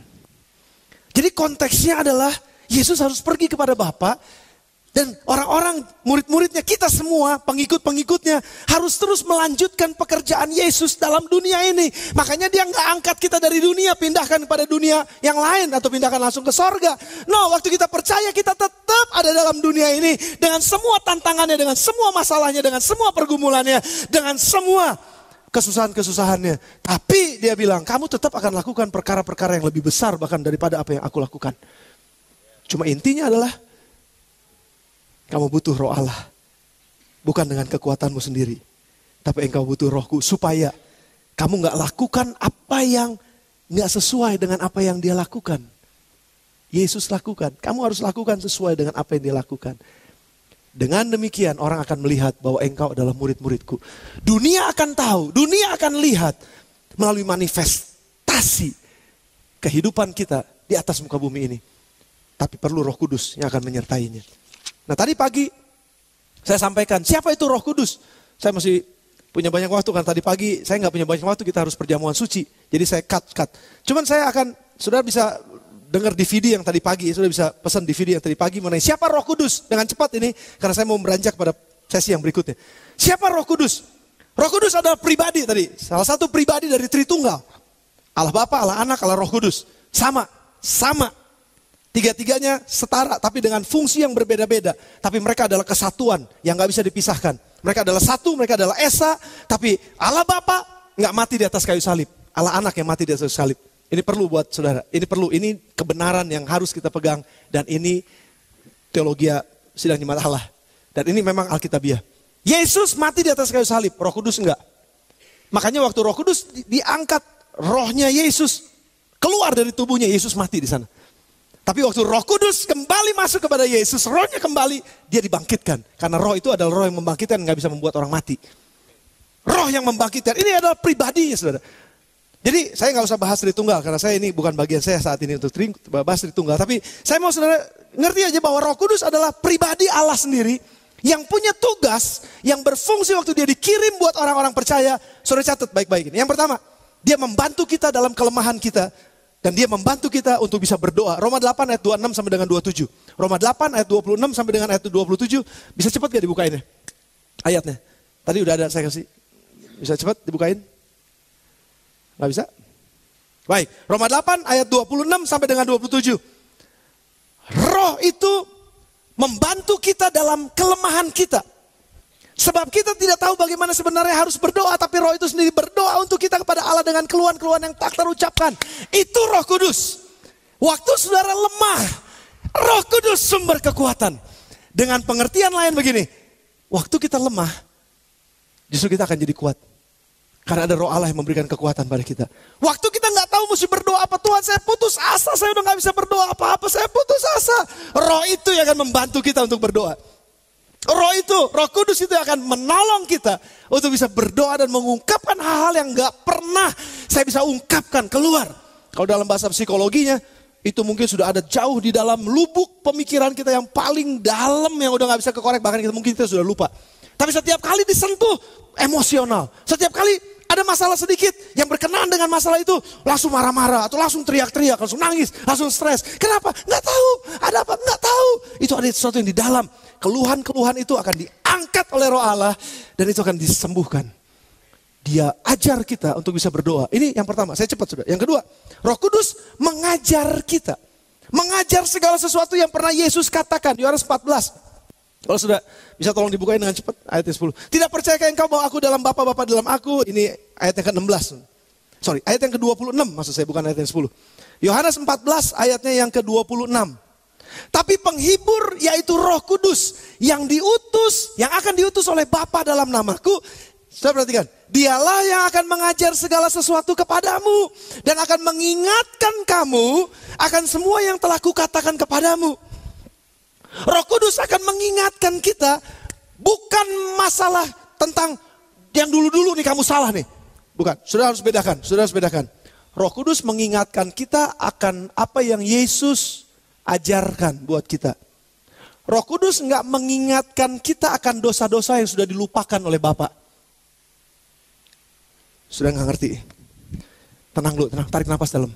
Jadi konteksnya adalah Yesus harus pergi kepada Bapa. Dan orang-orang, murid-muridnya, kita semua, pengikut-pengikutnya harus terus melanjutkan pekerjaan Yesus dalam dunia ini. Makanya dia nggak angkat kita dari dunia, pindahkan kepada dunia yang lain atau pindahkan langsung ke sorga. No, waktu kita percaya kita tetap ada dalam dunia ini dengan semua tantangannya, dengan semua masalahnya, dengan semua pergumulannya, dengan semua kesusahan-kesusahannya. Tapi dia bilang, kamu tetap akan lakukan perkara-perkara yang lebih besar bahkan daripada apa yang aku lakukan. Cuma intinya adalah kamu butuh Roh Allah. Bukan dengan kekuatanmu sendiri. Tapi engkau butuh Rohku supaya kamu gak lakukan apa yang gak sesuai dengan apa yang dia lakukan. Yesus lakukan. Kamu harus lakukan sesuai dengan apa yang dia lakukan. Dengan demikian orang akan melihat bahwa engkau adalah murid-muridku. Dunia akan tahu, dunia akan lihat melalui manifestasi kehidupan kita di atas muka bumi ini. Tapi perlu Roh Kudus yang akan menyertainya. Nah tadi pagi saya sampaikan siapa itu Roh Kudus. Saya masih punya banyak waktu kan tadi pagi saya nggak punya banyak waktu, kita harus perjamuan suci. Jadi saya cut. Cuman saya akan, saudara bisa dengar DVD yang tadi pagi, saudara bisa pesan DVD yang tadi pagi mengenai siapa Roh Kudus dengan cepat ini karena saya mau beranjak pada sesi yang berikutnya. Siapa Roh Kudus? Roh Kudus adalah pribadi tadi, salah satu pribadi dari Tritunggal. Allah Bapa, Allah Anak, Allah Roh Kudus. Sama. Tiga-tiganya setara tapi dengan fungsi yang berbeda-beda. Tapi mereka adalah kesatuan yang gak bisa dipisahkan. Mereka adalah satu, mereka adalah Esa. Tapi Allah Bapa gak mati di atas kayu salib. Allah Anak yang mati di atas kayu salib. Ini perlu buat saudara. Ini kebenaran yang harus kita pegang. Dan ini teologi sidang jemaat Allah. Dan ini memang Alkitabiah. Yesus mati di atas kayu salib, Roh Kudus enggak. Makanya waktu Roh Kudus diangkat, rohnya Yesus keluar dari tubuhnya, Yesus mati di sana. Tapi waktu Roh Kudus kembali masuk kepada Yesus, rohnya kembali, dia dibangkitkan. Karena roh itu adalah roh yang membangkitkan, gak bisa membuat orang mati. Roh yang membangkitkan, ini adalah pribadinya saudara. Jadi saya gak usah bahas Tritunggal, karena saya ini bukan bagian saya saat ini untuk bahas Tritunggal. Tapi saya mau saudara ngerti aja bahwa Roh Kudus adalah pribadi Allah sendiri, yang punya tugas, yang berfungsi waktu dia dikirim buat orang-orang percaya. Saudara catat baik-baik ini. Yang pertama, dia membantu kita dalam kelemahan kita. Dan dia membantu kita untuk bisa berdoa. Roma 8 ayat 26 sampai dengan 27. Roma 8 ayat 26 sampai dengan ayat 27. Bisa cepat gak dibukain ya? Ayatnya. Tadi udah ada saya kasih. Bisa cepat dibukain? Gak bisa? Baik. Roma 8 ayat 26 sampai dengan 27. Roh itu membantu kita dalam kelemahan kita. Sebab kita tidak tahu bagaimana sebenarnya harus berdoa. Tapi Roh itu sendiri berdoa untuk kita kepada Allah dengan keluhan-keluhan yang tak terucapkan. Itu Roh Kudus. Waktu saudara lemah, Roh Kudus sumber kekuatan. Dengan pengertian lain begini. Waktu kita lemah, justru kita akan jadi kuat. Karena ada Roh Allah yang memberikan kekuatan pada kita. Waktu kita gak tahu mesti berdoa apa, Tuhan saya putus asa, saya udah gak bisa berdoa apa-apa, saya putus asa. Roh itu yang akan membantu kita untuk berdoa. Roh Kudus itu akan menolong kita untuk bisa berdoa dan mengungkapkan hal-hal yang gak pernah saya bisa ungkapkan keluar. Kalau dalam bahasa psikologinya, Itu mungkin sudah ada jauh di dalam lubuk pemikiran kita yang paling dalam yang udah gak bisa kekorek. Bahkan mungkin kita sudah lupa. Tapi setiap kali disentuh emosional. Setiap kali ada masalah sedikit yang berkenaan dengan masalah itu. Langsung marah-marah atau langsung teriak-teriak. Langsung nangis, langsung stres. Kenapa? Gak tahu. Ada apa? Gak tahu. Itu ada sesuatu yang di dalam. Keluhan-keluhan itu akan diangkat oleh Roh Allah. Dan itu akan disembuhkan. Dia ajar kita untuk bisa berdoa. Ini yang pertama, saya cepat sudah. Yang kedua, Roh Kudus mengajar kita. Mengajar segala sesuatu yang pernah Yesus katakan. Yohanes 14. Kalau sudah bisa tolong dibukain dengan cepat. Ayat 10. Tidak percayakah engkau bahwa aku dalam Bapa, Bapa dalam aku. Ini ayat yang ke-16. Sorry, ayat yang ke-26 maksud saya, bukan ayat yang 10. Yohanes 14 ayatnya yang ke-26. Tapi penghibur yaitu Roh Kudus yang diutus, yang akan diutus oleh Bapa dalam namaku. Sudah perhatikan, dialah yang akan mengajar segala sesuatu kepadamu dan akan mengingatkan kamu akan semua yang telah kukatakan kepadamu. Roh Kudus akan mengingatkan kita bukan masalah tentang yang dulu-dulu nih kamu salah nih. Bukan, sudah harus bedakan. Roh Kudus mengingatkan kita akan apa yang Yesus ajarkan buat kita. Roh Kudus enggak mengingatkan kita akan dosa-dosa yang sudah dilupakan oleh Bapa. Sudah nggak ngerti? Tenang dulu, tenang. Tarik nafas dalam.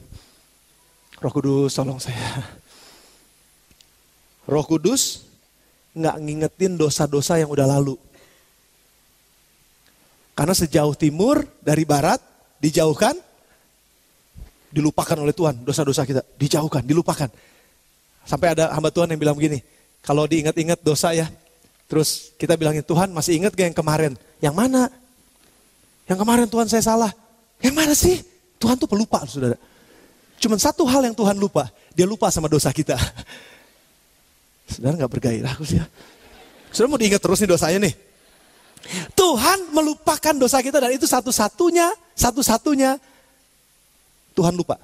Roh Kudus, tolong saya. Roh Kudus nggak ngingetin dosa-dosa yang udah lalu. Karena sejauh timur dari barat dijauhkan, dilupakan oleh Tuhan dosa-dosa kita. Dijauhkan, dilupakan. Sampai ada hamba Tuhan yang bilang begini, kalau diingat-ingat dosa ya, terus kita bilangin, Tuhan masih ingat gak yang kemarin? Yang mana? Yang kemarin Tuhan saya salah. Yang mana sih? Tuhan tuh pelupa, saudara. Cuman satu hal yang Tuhan lupa. Dia lupa sama dosa kita. Saudara gak bergairah aku sih ya. Saudara mau diingat terus nih dosanya nih. Tuhan melupakan dosa kita dan itu satu-satunya Tuhan lupa.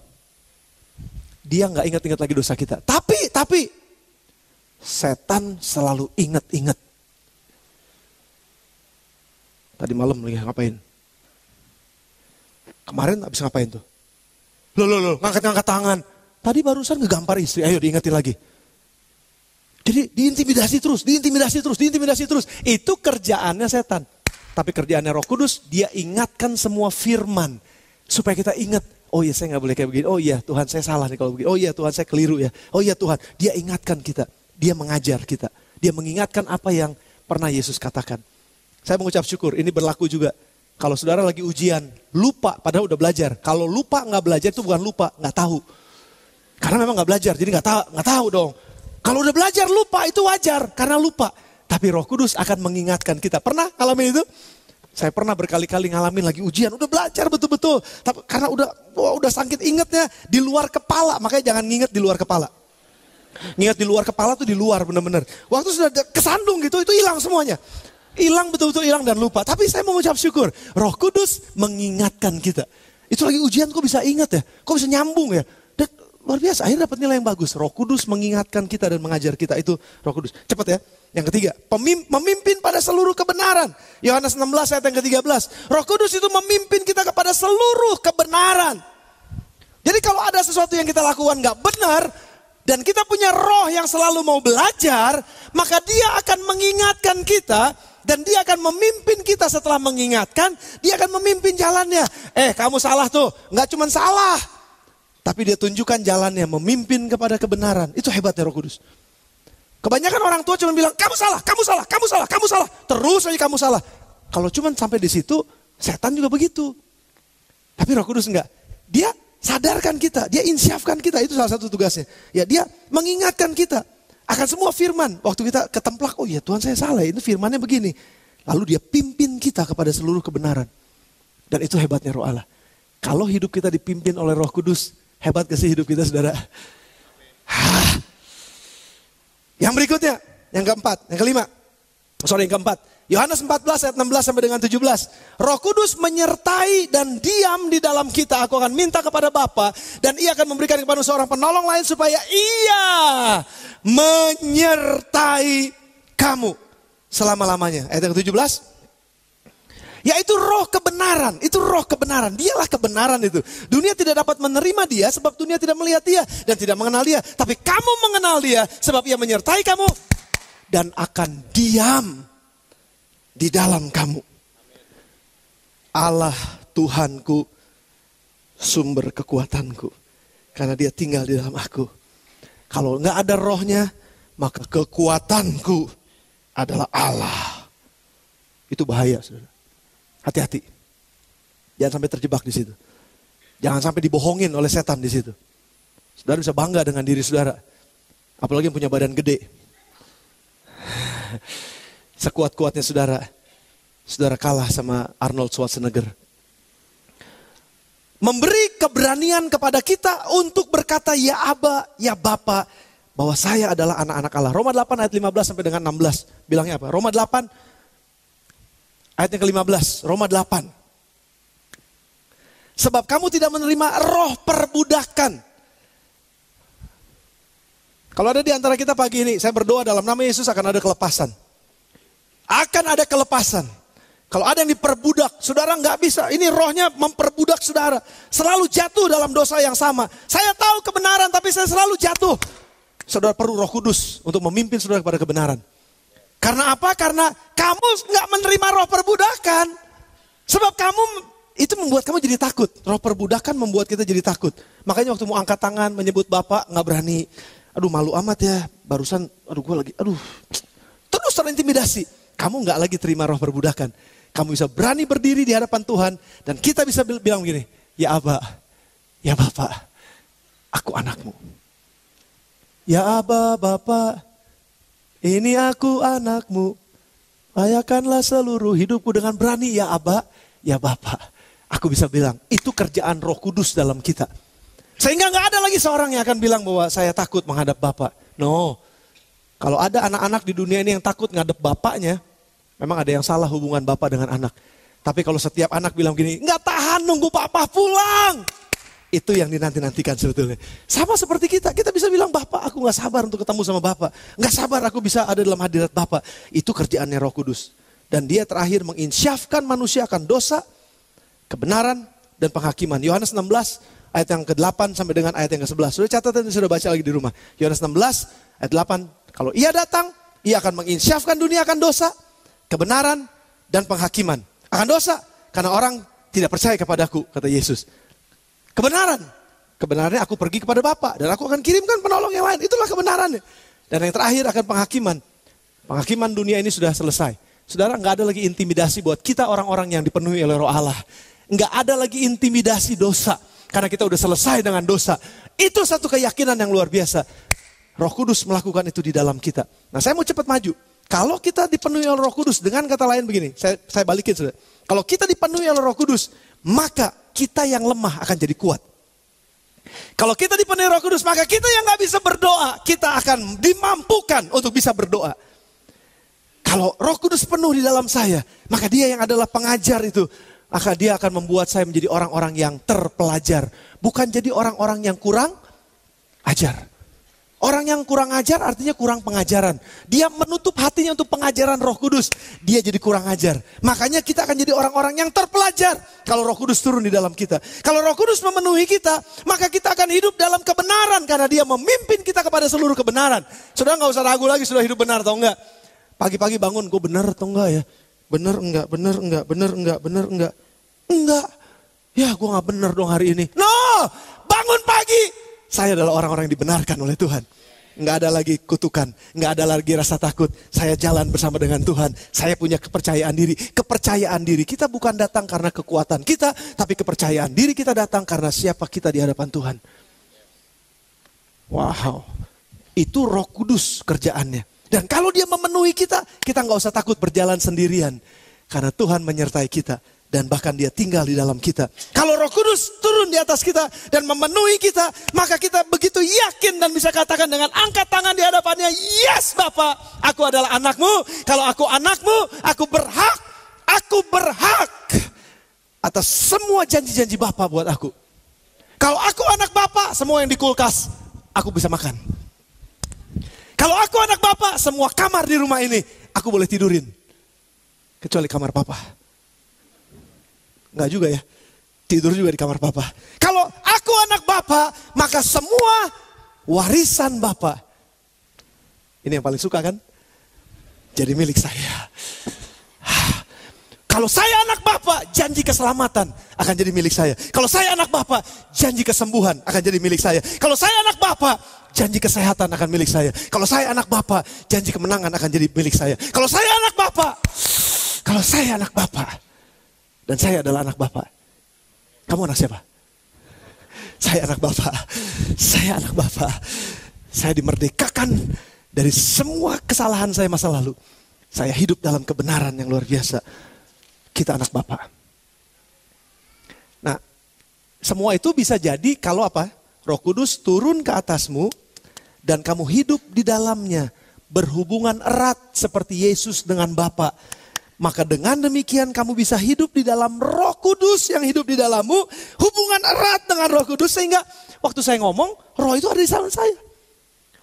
Dia gak ingat-ingat lagi dosa kita. Tapi setan selalu ingat-ingat. Tadi malam lagi ngapain? Kemarin habis ngapain tuh? Loh, ngangkat-ngangkat tangan. Tadi barusan ngegampar istri, ayo diingetin lagi. Jadi diintimidasi terus. Itu kerjaannya setan. Tapi kerjaannya Roh Kudus, dia ingatkan semua firman. Supaya kita ingat, oh iya saya gak boleh kayak begini. Oh iya Tuhan saya salah nih kalau begini. Oh iya Tuhan saya keliru ya. Oh iya Tuhan, dia ingatkan kita. Dia mengajar kita. Dia mengingatkan apa yang pernah Yesus katakan. Saya mengucap syukur, ini berlaku juga. Kalau saudara lagi ujian, lupa padahal udah belajar. Kalau lupa nggak belajar itu bukan lupa, nggak tahu. Karena memang nggak belajar, jadi nggak tahu dong. Kalau udah belajar lupa itu wajar karena lupa. Tapi Roh Kudus akan mengingatkan kita. Pernah ngalamin itu? Saya pernah berkali-kali ngalamin lagi ujian, udah belajar betul-betul. Tapi karena udah sakit ingetnya di luar kepala, makanya jangan nginget di luar kepala. Nginget di luar kepala tuh di luar bener-bener. Waktu sudah kesandung gitu, itu hilang semuanya. Hilang betul-betul hilang dan lupa. Tapi saya mau mengucap syukur. Roh Kudus mengingatkan kita. Itu lagi ujian kok bisa ingat ya? Kok bisa nyambung ya? Dan luar biasa akhirnya dapat nilai yang bagus. Roh Kudus mengingatkan kita dan mengajar kita. Itu Roh Kudus. Cepat ya. Yang ketiga. Memimpin pada seluruh kebenaran. Yohanes 16 ayat yang ke-13. Roh Kudus itu memimpin kita kepada seluruh kebenaran. Jadi kalau ada sesuatu yang kita lakukan gak benar. Dan kita punya roh yang selalu mau belajar. Maka dia akan mengingatkan kita. Dan dia akan memimpin kita setelah mengingatkan. Dia akan memimpin jalannya. Kamu salah tuh. Nggak cuma salah. Tapi dia tunjukkan jalannya. Memimpin kepada kebenaran. Itu hebatnya Roh Kudus. Kebanyakan orang tua cuma bilang, kamu salah. Terus aja kamu salah. Kalau cuma sampai di situ, setan juga begitu. Tapi Roh Kudus enggak. Dia sadarkan kita. Dia insyafkan kita. Itu salah satu tugasnya. Ya, dia mengingatkan kita. Akan semua firman. Waktu kita ketemplak, oh ya Tuhan saya salah, itu firmannya begini. Lalu dia pimpin kita kepada seluruh kebenaran. Dan itu hebatnya Roh Allah. Kalau hidup kita dipimpin oleh Roh Kudus, hebat gak sih hidup kita saudara? Yang berikutnya, yang keempat. Yohanes 14 ayat 16 sampai dengan 17. Roh Kudus menyertai dan diam di dalam kita. Aku akan minta kepada Bapa dan ia akan memberikan kepada seorang penolong lain supaya ia menyertai kamu selama-lamanya. Ayat yang ke-17. Yaitu roh kebenaran. kebenaran, itu roh kebenaran. Dialah kebenaran itu. Dunia tidak dapat menerima dia sebab dunia tidak melihat dia dan tidak mengenal dia. Tapi kamu mengenal dia sebab ia menyertai kamu dan akan diam di dalam kamu. Allah Tuhanku, sumber kekuatanku. Karena dia tinggal di dalam aku. Kalau nggak ada rohnya, maka kekuatanku adalah Allah. Itu bahaya, saudara. Hati-hati. Jangan sampai terjebak di situ. Jangan sampai dibohongin oleh setan di situ. Saudara bisa bangga dengan diri saudara. Apalagi yang punya badan gede. Sekuat-kuatnya saudara. Saudara kalah sama Arnold Schwarzenegger. Memberi keberanian kepada kita untuk berkata ya Aba, ya Bapa. Bahwa saya adalah anak-anak Allah. Roma 8 ayat 15 sampai dengan 16. Bilangnya apa? Roma 8 ayat yang ke-15, Roma 8. Sebab kamu tidak menerima roh perbudakan. Kalau ada di antara kita pagi ini, saya berdoa dalam nama Yesus akan ada kelepasan. Akan ada kelepasan. Kalau ada yang diperbudak, saudara nggak bisa. Ini rohnya memperbudak saudara. Selalu jatuh dalam dosa yang sama. Saya tahu kebenaran tapi saya selalu jatuh. Saudara perlu Roh Kudus untuk memimpin saudara kepada kebenaran. Karena apa? Karena kamu nggak menerima roh perbudakan. Sebab kamu, itu membuat kamu jadi takut. Roh perbudakan membuat kita jadi takut. Makanya waktu mau angkat tangan menyebut Bapak nggak berani. Aduh malu amat ya. Barusan, terus terintimidasi. Kamu nggak lagi terima roh perbudakan. Kamu bisa berani berdiri di hadapan Tuhan. Dan kita bisa bilang begini. Ya Aba, ya Bapak, aku anakmu. Ya Aba, Bapak. Ini aku anakmu, layakanlah seluruh hidupku dengan berani ya Aba, ya Bapa. Aku bisa bilang, itu kerjaan Roh Kudus dalam kita. Sehingga gak ada lagi seorang yang akan bilang bahwa saya takut menghadap Bapa. No, kalau ada anak-anak di dunia ini yang takut menghadap bapaknya, memang ada yang salah hubungan Bapa dengan anak. Tapi kalau setiap anak bilang gini, gak tahan nunggu Papa pulang. Itu yang dinanti-nantikan sebetulnya. Sama seperti kita bisa bilang, Bapak aku gak sabar untuk ketemu sama Bapak. Gak sabar aku bisa ada dalam hadirat Bapak. Itu kerjaannya Roh Kudus. Dan dia terakhir menginsyafkan manusia akan dosa, kebenaran, dan penghakiman. Yohanes 16 ayat yang ke-8 sampai dengan ayat yang ke-11. Sudah catatan, sudah baca lagi di rumah. Yohanes 16 ayat 8. Kalau ia datang, ia akan menginsyafkan dunia akan dosa, kebenaran, dan penghakiman. Akan dosa, karena orang tidak percaya kepadaku, kata Yesus. Kebenarannya aku pergi kepada Bapa dan aku akan kirimkan penolong yang lain. Itulah kebenarannya. Dan yang terakhir akan penghakiman. Penghakiman dunia ini sudah selesai. Saudara, nggak ada lagi intimidasi buat kita orang-orang yang dipenuhi oleh Roh Allah. Nggak ada lagi intimidasi dosa karena kita udah selesai dengan dosa. Itu satu keyakinan yang luar biasa. Roh Kudus melakukan itu di dalam kita. Nah, saya mau cepat maju. Kalau kita dipenuhi oleh Roh Kudus, dengan kata lain begini, saya balikin saudara. Kalau kita dipenuhi oleh Roh Kudus, maka kita yang lemah akan jadi kuat. Kalau kita dipenuhi Roh Kudus, maka kita yang gak bisa berdoa, kita akan dimampukan untuk bisa berdoa. Kalau Roh Kudus penuh di dalam saya, maka dia yang adalah pengajar itu, maka dia akan membuat saya menjadi orang-orang yang terpelajar. Bukan jadi orang-orang yang kurang ajar. Orang yang kurang ajar artinya kurang pengajaran. Dia menutup hatinya untuk pengajaran Roh Kudus. Dia jadi kurang ajar. Makanya kita akan jadi orang-orang yang terpelajar. Kalau Roh Kudus turun di dalam kita. Kalau Roh Kudus memenuhi kita, maka kita akan hidup dalam kebenaran. Karena dia memimpin kita kepada seluruh kebenaran. Saudara gak usah ragu lagi sudah hidup benar atau enggak. Pagi-pagi bangun, gue benar atau enggak ya? Benar enggak, benar enggak, benar enggak, benar enggak. Enggak. Ya gue gak benar dong hari ini. No, bangun pagi. Saya adalah orang-orang yang dibenarkan oleh Tuhan. Nggak ada lagi kutukan, nggak ada lagi rasa takut. Saya jalan bersama dengan Tuhan. Saya punya kepercayaan diri. Kepercayaan diri kita bukan datang karena kekuatan kita, tapi kepercayaan diri kita datang karena siapa kita di hadapan Tuhan. Wow, itu Roh Kudus kerjaannya. Dan kalau dia memenuhi kita, kita nggak usah takut berjalan sendirian. Karena Tuhan menyertai kita. Dan bahkan dia tinggal di dalam kita. Kalau Roh Kudus turun di atas kita dan memenuhi kita, maka kita begitu yakin dan bisa katakan dengan angkat tangan di hadapannya, yes Bapak, aku adalah anakmu. Kalau aku anakmu, aku berhak atas semua janji-janji Bapak buat aku. Kalau aku anak Bapak, semua yang di kulkas, aku bisa makan. Kalau aku anak Bapak, semua kamar di rumah ini, aku boleh tidurin. Kecuali kamar Papa. Enggak juga ya. Tidur juga di kamar Bapa. Kalau aku anak Bapa, maka semua warisan Bapa. Ini yang paling suka kan? Jadi milik saya. Kalau saya anak Bapa, janji keselamatan akan jadi milik saya. Kalau saya anak Bapa, janji kesembuhan akan jadi milik saya. Kalau saya anak Bapa, janji kesehatan akan milik saya. Kalau saya anak Bapa, janji kemenangan akan jadi milik saya. Kalau saya anak Bapa, dan saya adalah anak Bapa. Kamu anak siapa? Saya anak Bapa. Saya anak Bapa. Saya dimerdekakan dari semua kesalahan saya masa lalu. Saya hidup dalam kebenaran yang luar biasa. Kita anak Bapa. Nah, semua itu bisa jadi kalau apa? Roh Kudus turun ke atasmu dan kamu hidup di dalamnya. Berhubungan erat seperti Yesus dengan Bapa. Maka dengan demikian kamu bisa hidup di dalam Roh Kudus yang hidup di dalammu. Hubungan erat dengan Roh Kudus sehingga waktu saya ngomong, Roh itu ada di dalam saya.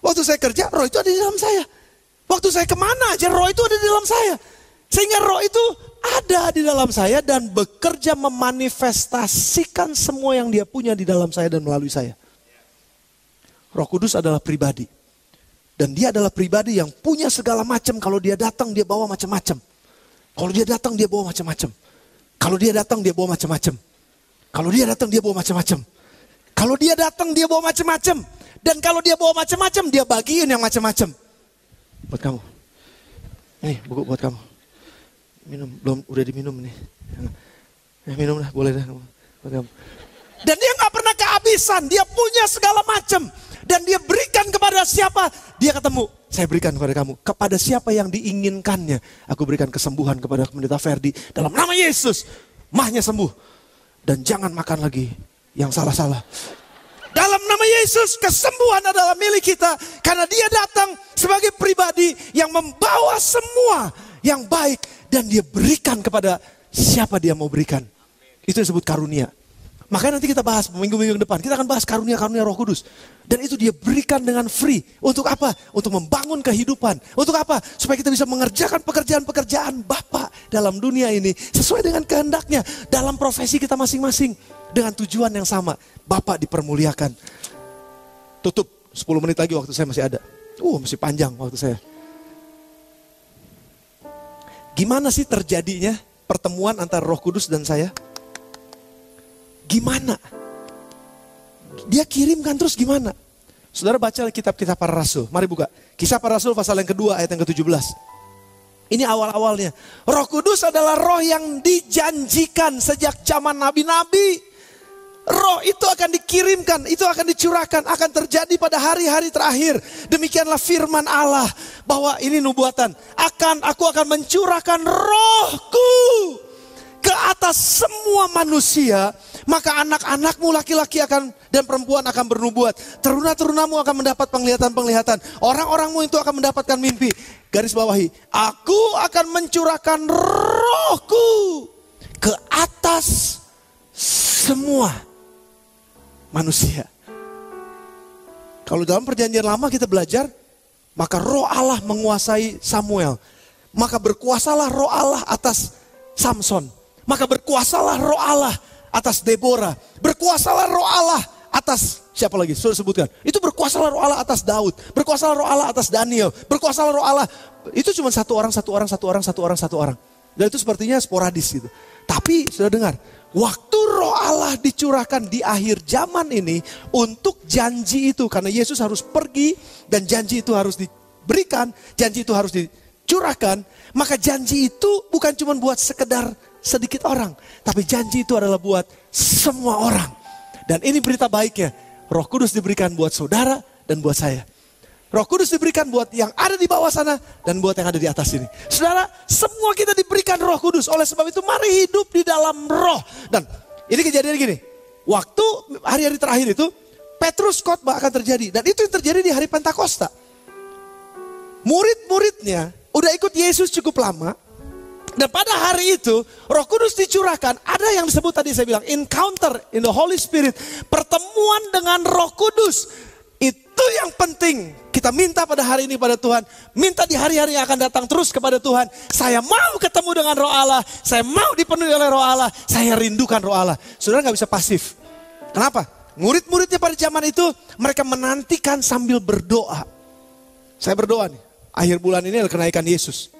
Waktu saya kerja, Roh itu ada di dalam saya. Waktu saya kemana aja, Roh itu ada di dalam saya. Sehingga Roh itu ada di dalam saya dan bekerja memanifestasikan semua yang dia punya di dalam saya dan melalui saya. Roh Kudus adalah pribadi. Dan dia adalah pribadi yang punya segala macam. Kalau dia datang dia bawa macam-macam. Kalau dia datang dia bawa macam-macam. Kalau dia datang dia bawa macam-macam. Kalau dia datang dia bawa macam-macam. Kalau dia datang dia bawa macam-macam. Dan kalau dia bawa macam-macam dia bagiin yang macam-macam. Buat kamu. Nih buku buat kamu. Minum, belum udah diminum nih. Minum lah, boleh dah. Dan dia gak pernah kehabisan, dia punya segala macam. Dan dia berikan kepada siapa, dia ketemu. Saya berikan kepada kamu, kepada siapa yang diinginkannya. Aku berikan kesembuhan kepada Pendeta Ferdi. Dalam nama Yesus, mahnya sembuh. Dan jangan makan lagi yang salah-salah. Dalam nama Yesus, kesembuhan adalah milik kita. Karena dia datang sebagai pribadi yang membawa semua yang baik. Dan dia berikan kepada siapa dia mau berikan. Itu disebut karunia. Makanya nanti kita bahas minggu-minggu depan. Kita akan bahas karunia-karunia Roh Kudus. Dan itu dia berikan dengan free. Untuk apa? Untuk membangun kehidupan. Untuk apa? Supaya kita bisa mengerjakan pekerjaan-pekerjaan Bapa dalam dunia ini. Sesuai dengan kehendaknya. Dalam profesi kita masing-masing. Dengan tujuan yang sama. Bapa dipermuliakan. Tutup 10 menit lagi waktu saya masih ada. Masih panjang waktu saya. Gimana sih terjadinya pertemuan antara Roh Kudus dan saya? Gimana? Dia kirimkan terus gimana? Saudara baca kitab-kitab para rasul. Mari buka. Kisah para rasul pasal yang kedua ayat yang ke-17. Ini awal-awalnya. Roh Kudus adalah roh yang dijanjikan sejak zaman nabi-nabi. Roh itu akan dikirimkan, itu akan dicurahkan, akan terjadi pada hari-hari terakhir. Demikianlah firman Allah bahwa ini nubuatan. Aku akan mencurahkan rohku ke atas semua manusia. Maka anak-anakmu laki-laki dan perempuan akan bernubuat. Teruna-terunamu akan mendapat penglihatan-penglihatan. Orang-orangmu itu akan mendapatkan mimpi. Garis bawahi, aku akan mencurahkan rohku ke atas semua manusia. Kalau dalam perjanjian lama kita belajar, maka roh Allah menguasai Samuel. Maka berkuasalah roh Allah atas Samson. Maka berkuasalah roh Allah atas Deborah. Berkuasalah roh Allah atas siapa lagi? Sudah sebutkan. Itu berkuasalah roh Allah atas Daud. Berkuasalah roh Allah atas Daniel. Berkuasalah roh Allah. Itu cuma satu orang. Dan itu sepertinya sporadis gitu. Tapi sudah dengar. Waktu roh Allah dicurahkan di akhir zaman ini untuk janji itu. Karena Yesus harus pergi dan janji itu harus diberikan. Janji itu harus dicurahkan. Maka janji itu bukan cuma buat sekedar sedikit orang. Tapi janji itu adalah buat semua orang. Dan ini berita baiknya. Roh Kudus diberikan buat saudara dan buat saya. Roh Kudus diberikan buat yang ada di bawah sana dan buat yang ada di atas ini. Saudara, semua kita diberikan Roh Kudus. Oleh sebab itu mari hidup di dalam roh. Dan ini kejadian gini. Waktu hari-hari terakhir itu Petrus khotbah akan terjadi. Dan itu yang terjadi di hari Pentakosta. Murid-muridnya udah ikut Yesus cukup lama. Dan pada hari itu Roh Kudus dicurahkan. Ada yang disebut tadi saya bilang encounter in the Holy Spirit. Pertemuan dengan Roh Kudus. Itu yang penting Kita minta pada hari ini pada Tuhan. Minta di hari-hari yang akan datang terus kepada Tuhan. Saya mau ketemu dengan Roh Allah. Saya mau dipenuhi oleh Roh Allah. Saya rindukan Roh Allah. Saudara gak bisa pasif. Kenapa? Murid-muridnya pada zaman itu, mereka menantikan sambil berdoa. Saya berdoa nih, akhir bulan ini adalah kenaikan Yesus.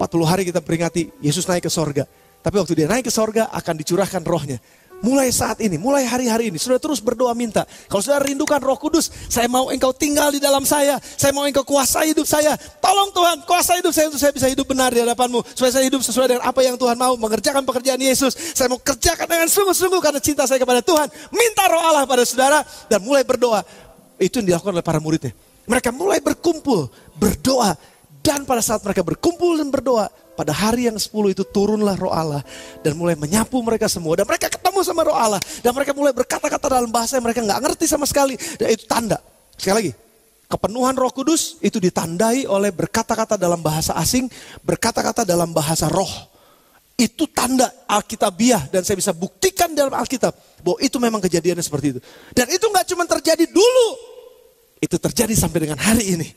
40 hari kita peringati Yesus naik ke sorga. Tapi waktu dia naik ke sorga akan dicurahkan rohnya. Mulai saat ini, mulai hari-hari ini, saudara terus berdoa minta. Kalau saudara rindukan Roh Kudus, saya mau engkau tinggal di dalam saya mau engkau kuasai hidup saya. Tolong Tuhan, kuasai hidup saya untuk saya bisa hidup benar di hadapanmu. Supaya saya hidup sesuai dengan apa yang Tuhan mau, mengerjakan pekerjaan Yesus. Saya mau kerjakan dengan sungguh-sungguh karena cinta saya kepada Tuhan. Minta Roh Allah pada saudara dan mulai berdoa. Itu yang dilakukan oleh para muridnya. Mereka mulai berkumpul, berdoa. Dan pada saat mereka berkumpul dan berdoa, pada hari yang 10 itu turunlah Roh Allah dan mulai menyapu mereka semua. Dan mereka ketemu sama Roh Allah dan mereka mulai berkata-kata dalam bahasa yang mereka gak ngerti sama sekali. Dan itu tanda. Sekali lagi, kepenuhan Roh Kudus itu ditandai oleh berkata-kata dalam bahasa asing, berkata-kata dalam bahasa roh. Itu tanda Alkitabiah dan saya bisa buktikan dalam Alkitab bahwa itu memang kejadiannya seperti itu. Dan itu gak cuma terjadi dulu, itu terjadi sampai dengan hari ini.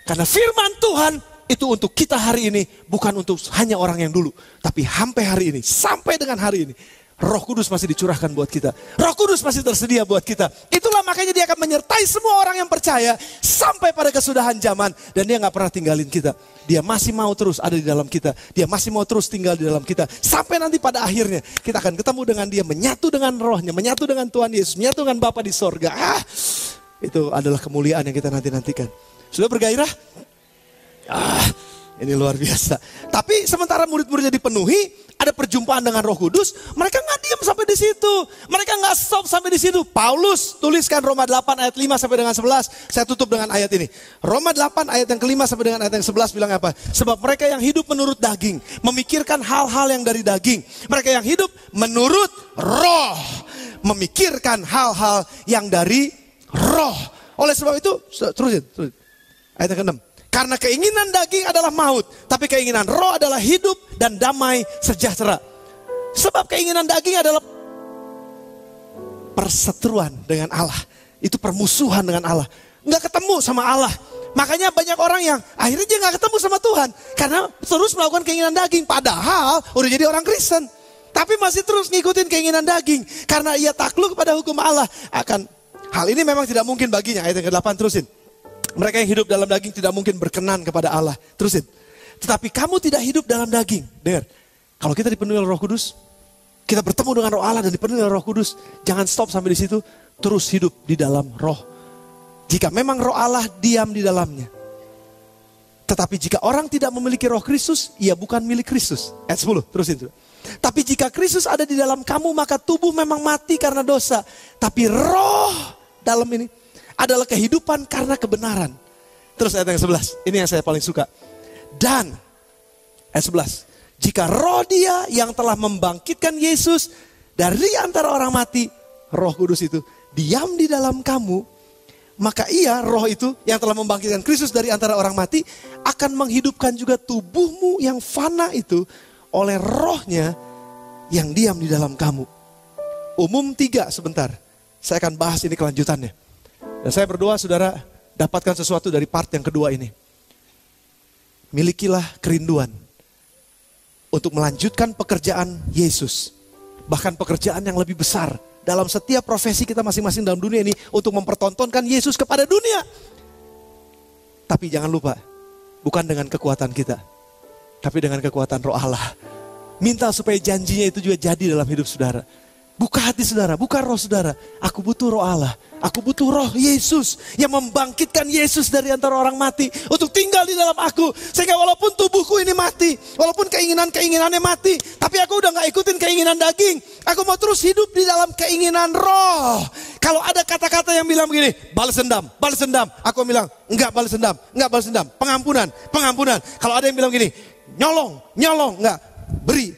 Karena firman Tuhan itu untuk kita hari ini, bukan untuk hanya orang yang dulu. Tapi sampai hari ini, sampai dengan hari ini, Roh Kudus masih dicurahkan buat kita. Roh Kudus masih tersedia buat kita. Itulah makanya dia akan menyertai semua orang yang percaya sampai pada kesudahan zaman. Dan dia gak pernah tinggalin kita. Dia masih mau terus ada di dalam kita. Dia masih mau terus tinggal di dalam kita. Sampai nanti pada akhirnya kita akan ketemu dengan dia, menyatu dengan rohnya, menyatu dengan Tuhan Yesus, menyatu dengan Bapa di sorga. Itu adalah kemuliaan yang kita nantikan. Sudah bergairah? Ini luar biasa. Tapi sementara murid-muridnya dipenuhi, ada perjumpaan dengan Roh Kudus, mereka nggak diam sampai di situ. Mereka nggak stop sampai di situ. Paulus tuliskan Roma 8 ayat 5 sampai dengan 11. Saya tutup dengan ayat ini. Roma 8 ayat yang ke-5 sampai dengan ayat yang 11 bilang apa? Sebab mereka yang hidup menurut daging, memikirkan hal-hal yang dari daging. Mereka yang hidup menurut roh, memikirkan hal-hal yang dari roh. Oleh sebab itu, terusin. Ayat yang ke-6. Karena keinginan daging adalah maut, tapi keinginan roh adalah hidup dan damai sejahtera. Sebab keinginan daging adalah perseteruan dengan Allah. Itu permusuhan dengan Allah. Nggak ketemu sama Allah. Makanya banyak orang yang akhirnya dia nggak ketemu sama Tuhan. Karena terus melakukan keinginan daging. Padahal udah jadi orang Kristen. Tapi masih terus ngikutin keinginan daging. Karena ia takluk kepada hukum Allah. Hal ini memang tidak mungkin baginya. Ayat yang ke-8 terusin. Mereka yang hidup dalam daging tidak mungkin berkenan kepada Allah. Terusin. Tetapi kamu tidak hidup dalam daging. Dengar. Kalau kita dipenuhi oleh Roh Kudus, kita bertemu dengan Roh Allah dan dipenuhi oleh Roh Kudus, jangan stop sampai di situ. Terus hidup di dalam Roh. Jika memang Roh Allah diam di dalamnya. Tetapi jika orang tidak memiliki Roh Kristus, ia bukan milik Kristus. Ayat 10, terusin. Tapi jika Kristus ada di dalam kamu, maka tubuh memang mati karena dosa. Tapi Roh dalam ini adalah kehidupan karena kebenaran. Terus ayat yang 11, ini yang saya paling suka. Dan, ayat 11, jika roh dia yang telah membangkitkan Yesus dari antara orang mati, Roh Kudus itu, diam di dalam kamu, maka ia, roh itu yang telah membangkitkan Kristus dari antara orang mati, akan menghidupkan juga tubuhmu yang fana itu oleh rohnya yang diam di dalam kamu. Umum 3 sebentar, saya akan bahas ini kelanjutannya. Dan saya berdoa saudara dapatkan sesuatu dari part yang kedua ini. Milikilah kerinduan untuk melanjutkan pekerjaan Yesus. Bahkan pekerjaan yang lebih besar dalam setiap profesi kita masing-masing dalam dunia ini untuk mempertontonkan Yesus kepada dunia. Tapi jangan lupa, bukan dengan kekuatan kita, tapi dengan kekuatan Roh Allah. Minta supaya janjinya itu juga jadi dalam hidup saudara. Buka hati saudara, buka roh saudara. Aku butuh Roh Allah. Aku butuh Roh Yesus yang membangkitkan Yesus dari antara orang mati untuk tinggal di dalam aku. Sehingga walaupun tubuhku ini mati, walaupun keinginannya mati, tapi aku udah gak ikutin keinginan daging. Aku mau terus hidup di dalam keinginan roh. Kalau ada kata-kata yang bilang begini, balas dendam. Aku bilang, enggak balas dendam. Pengampunan. Kalau ada yang bilang begini, nyolong, enggak, beri.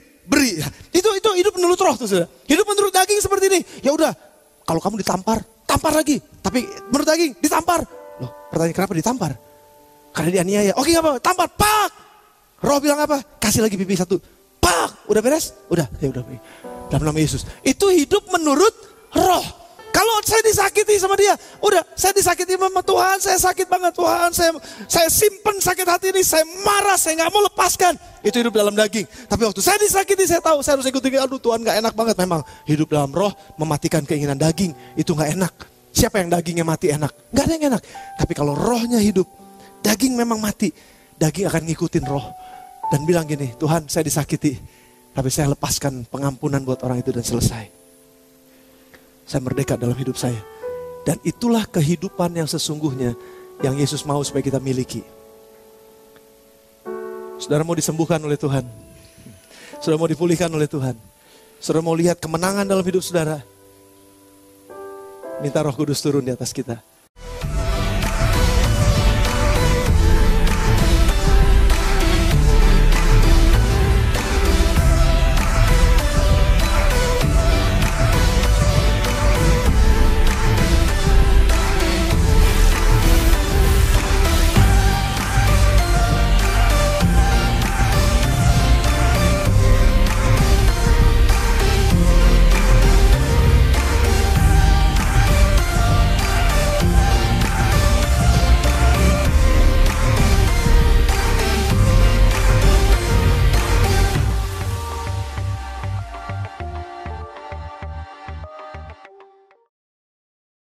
Itu hidup menurut roh tuh saudara. Hidup menurut daging seperti ini. Ya udah, kalau kamu tampar lagi. Tapi menurut daging ditampar. Loh, pertanyaan kenapa ditampar? Karena dianiaya. Oke, enggak apa-apa, tampar, pak. Roh bilang apa? Kasih lagi pipi 1. Pak, udah beres? Udah, ya udah. Dalam nama Yesus. Itu hidup menurut roh. Kalau Lord, saya disakiti sama dia. Udah, saya disakiti sama Tuhan, saya sakit banget Tuhan. Saya simpen sakit hati ini, saya marah, saya gak mau lepaskan. Itu hidup dalam daging. Tapi waktu saya disakiti, saya tahu saya harus ikuti. Aduh Tuhan, gak enak banget memang. Hidup dalam roh, mematikan keinginan daging, itu gak enak. Siapa yang dagingnya mati enak? Gak ada yang enak. Tapi kalau rohnya hidup, daging memang mati. Daging akan ngikutin roh. Dan bilang gini, Tuhan saya disakiti. Tapi saya lepaskan pengampunan buat orang itu dan selesai. Saya merdeka dalam hidup saya. Dan itulah kehidupan yang sesungguhnya yang Yesus mau supaya kita miliki. Saudara mau disembuhkan oleh Tuhan. Saudara mau dipulihkan oleh Tuhan. Saudara mau lihat kemenangan dalam hidup saudara. Minta Roh Kudus turun di atas kita.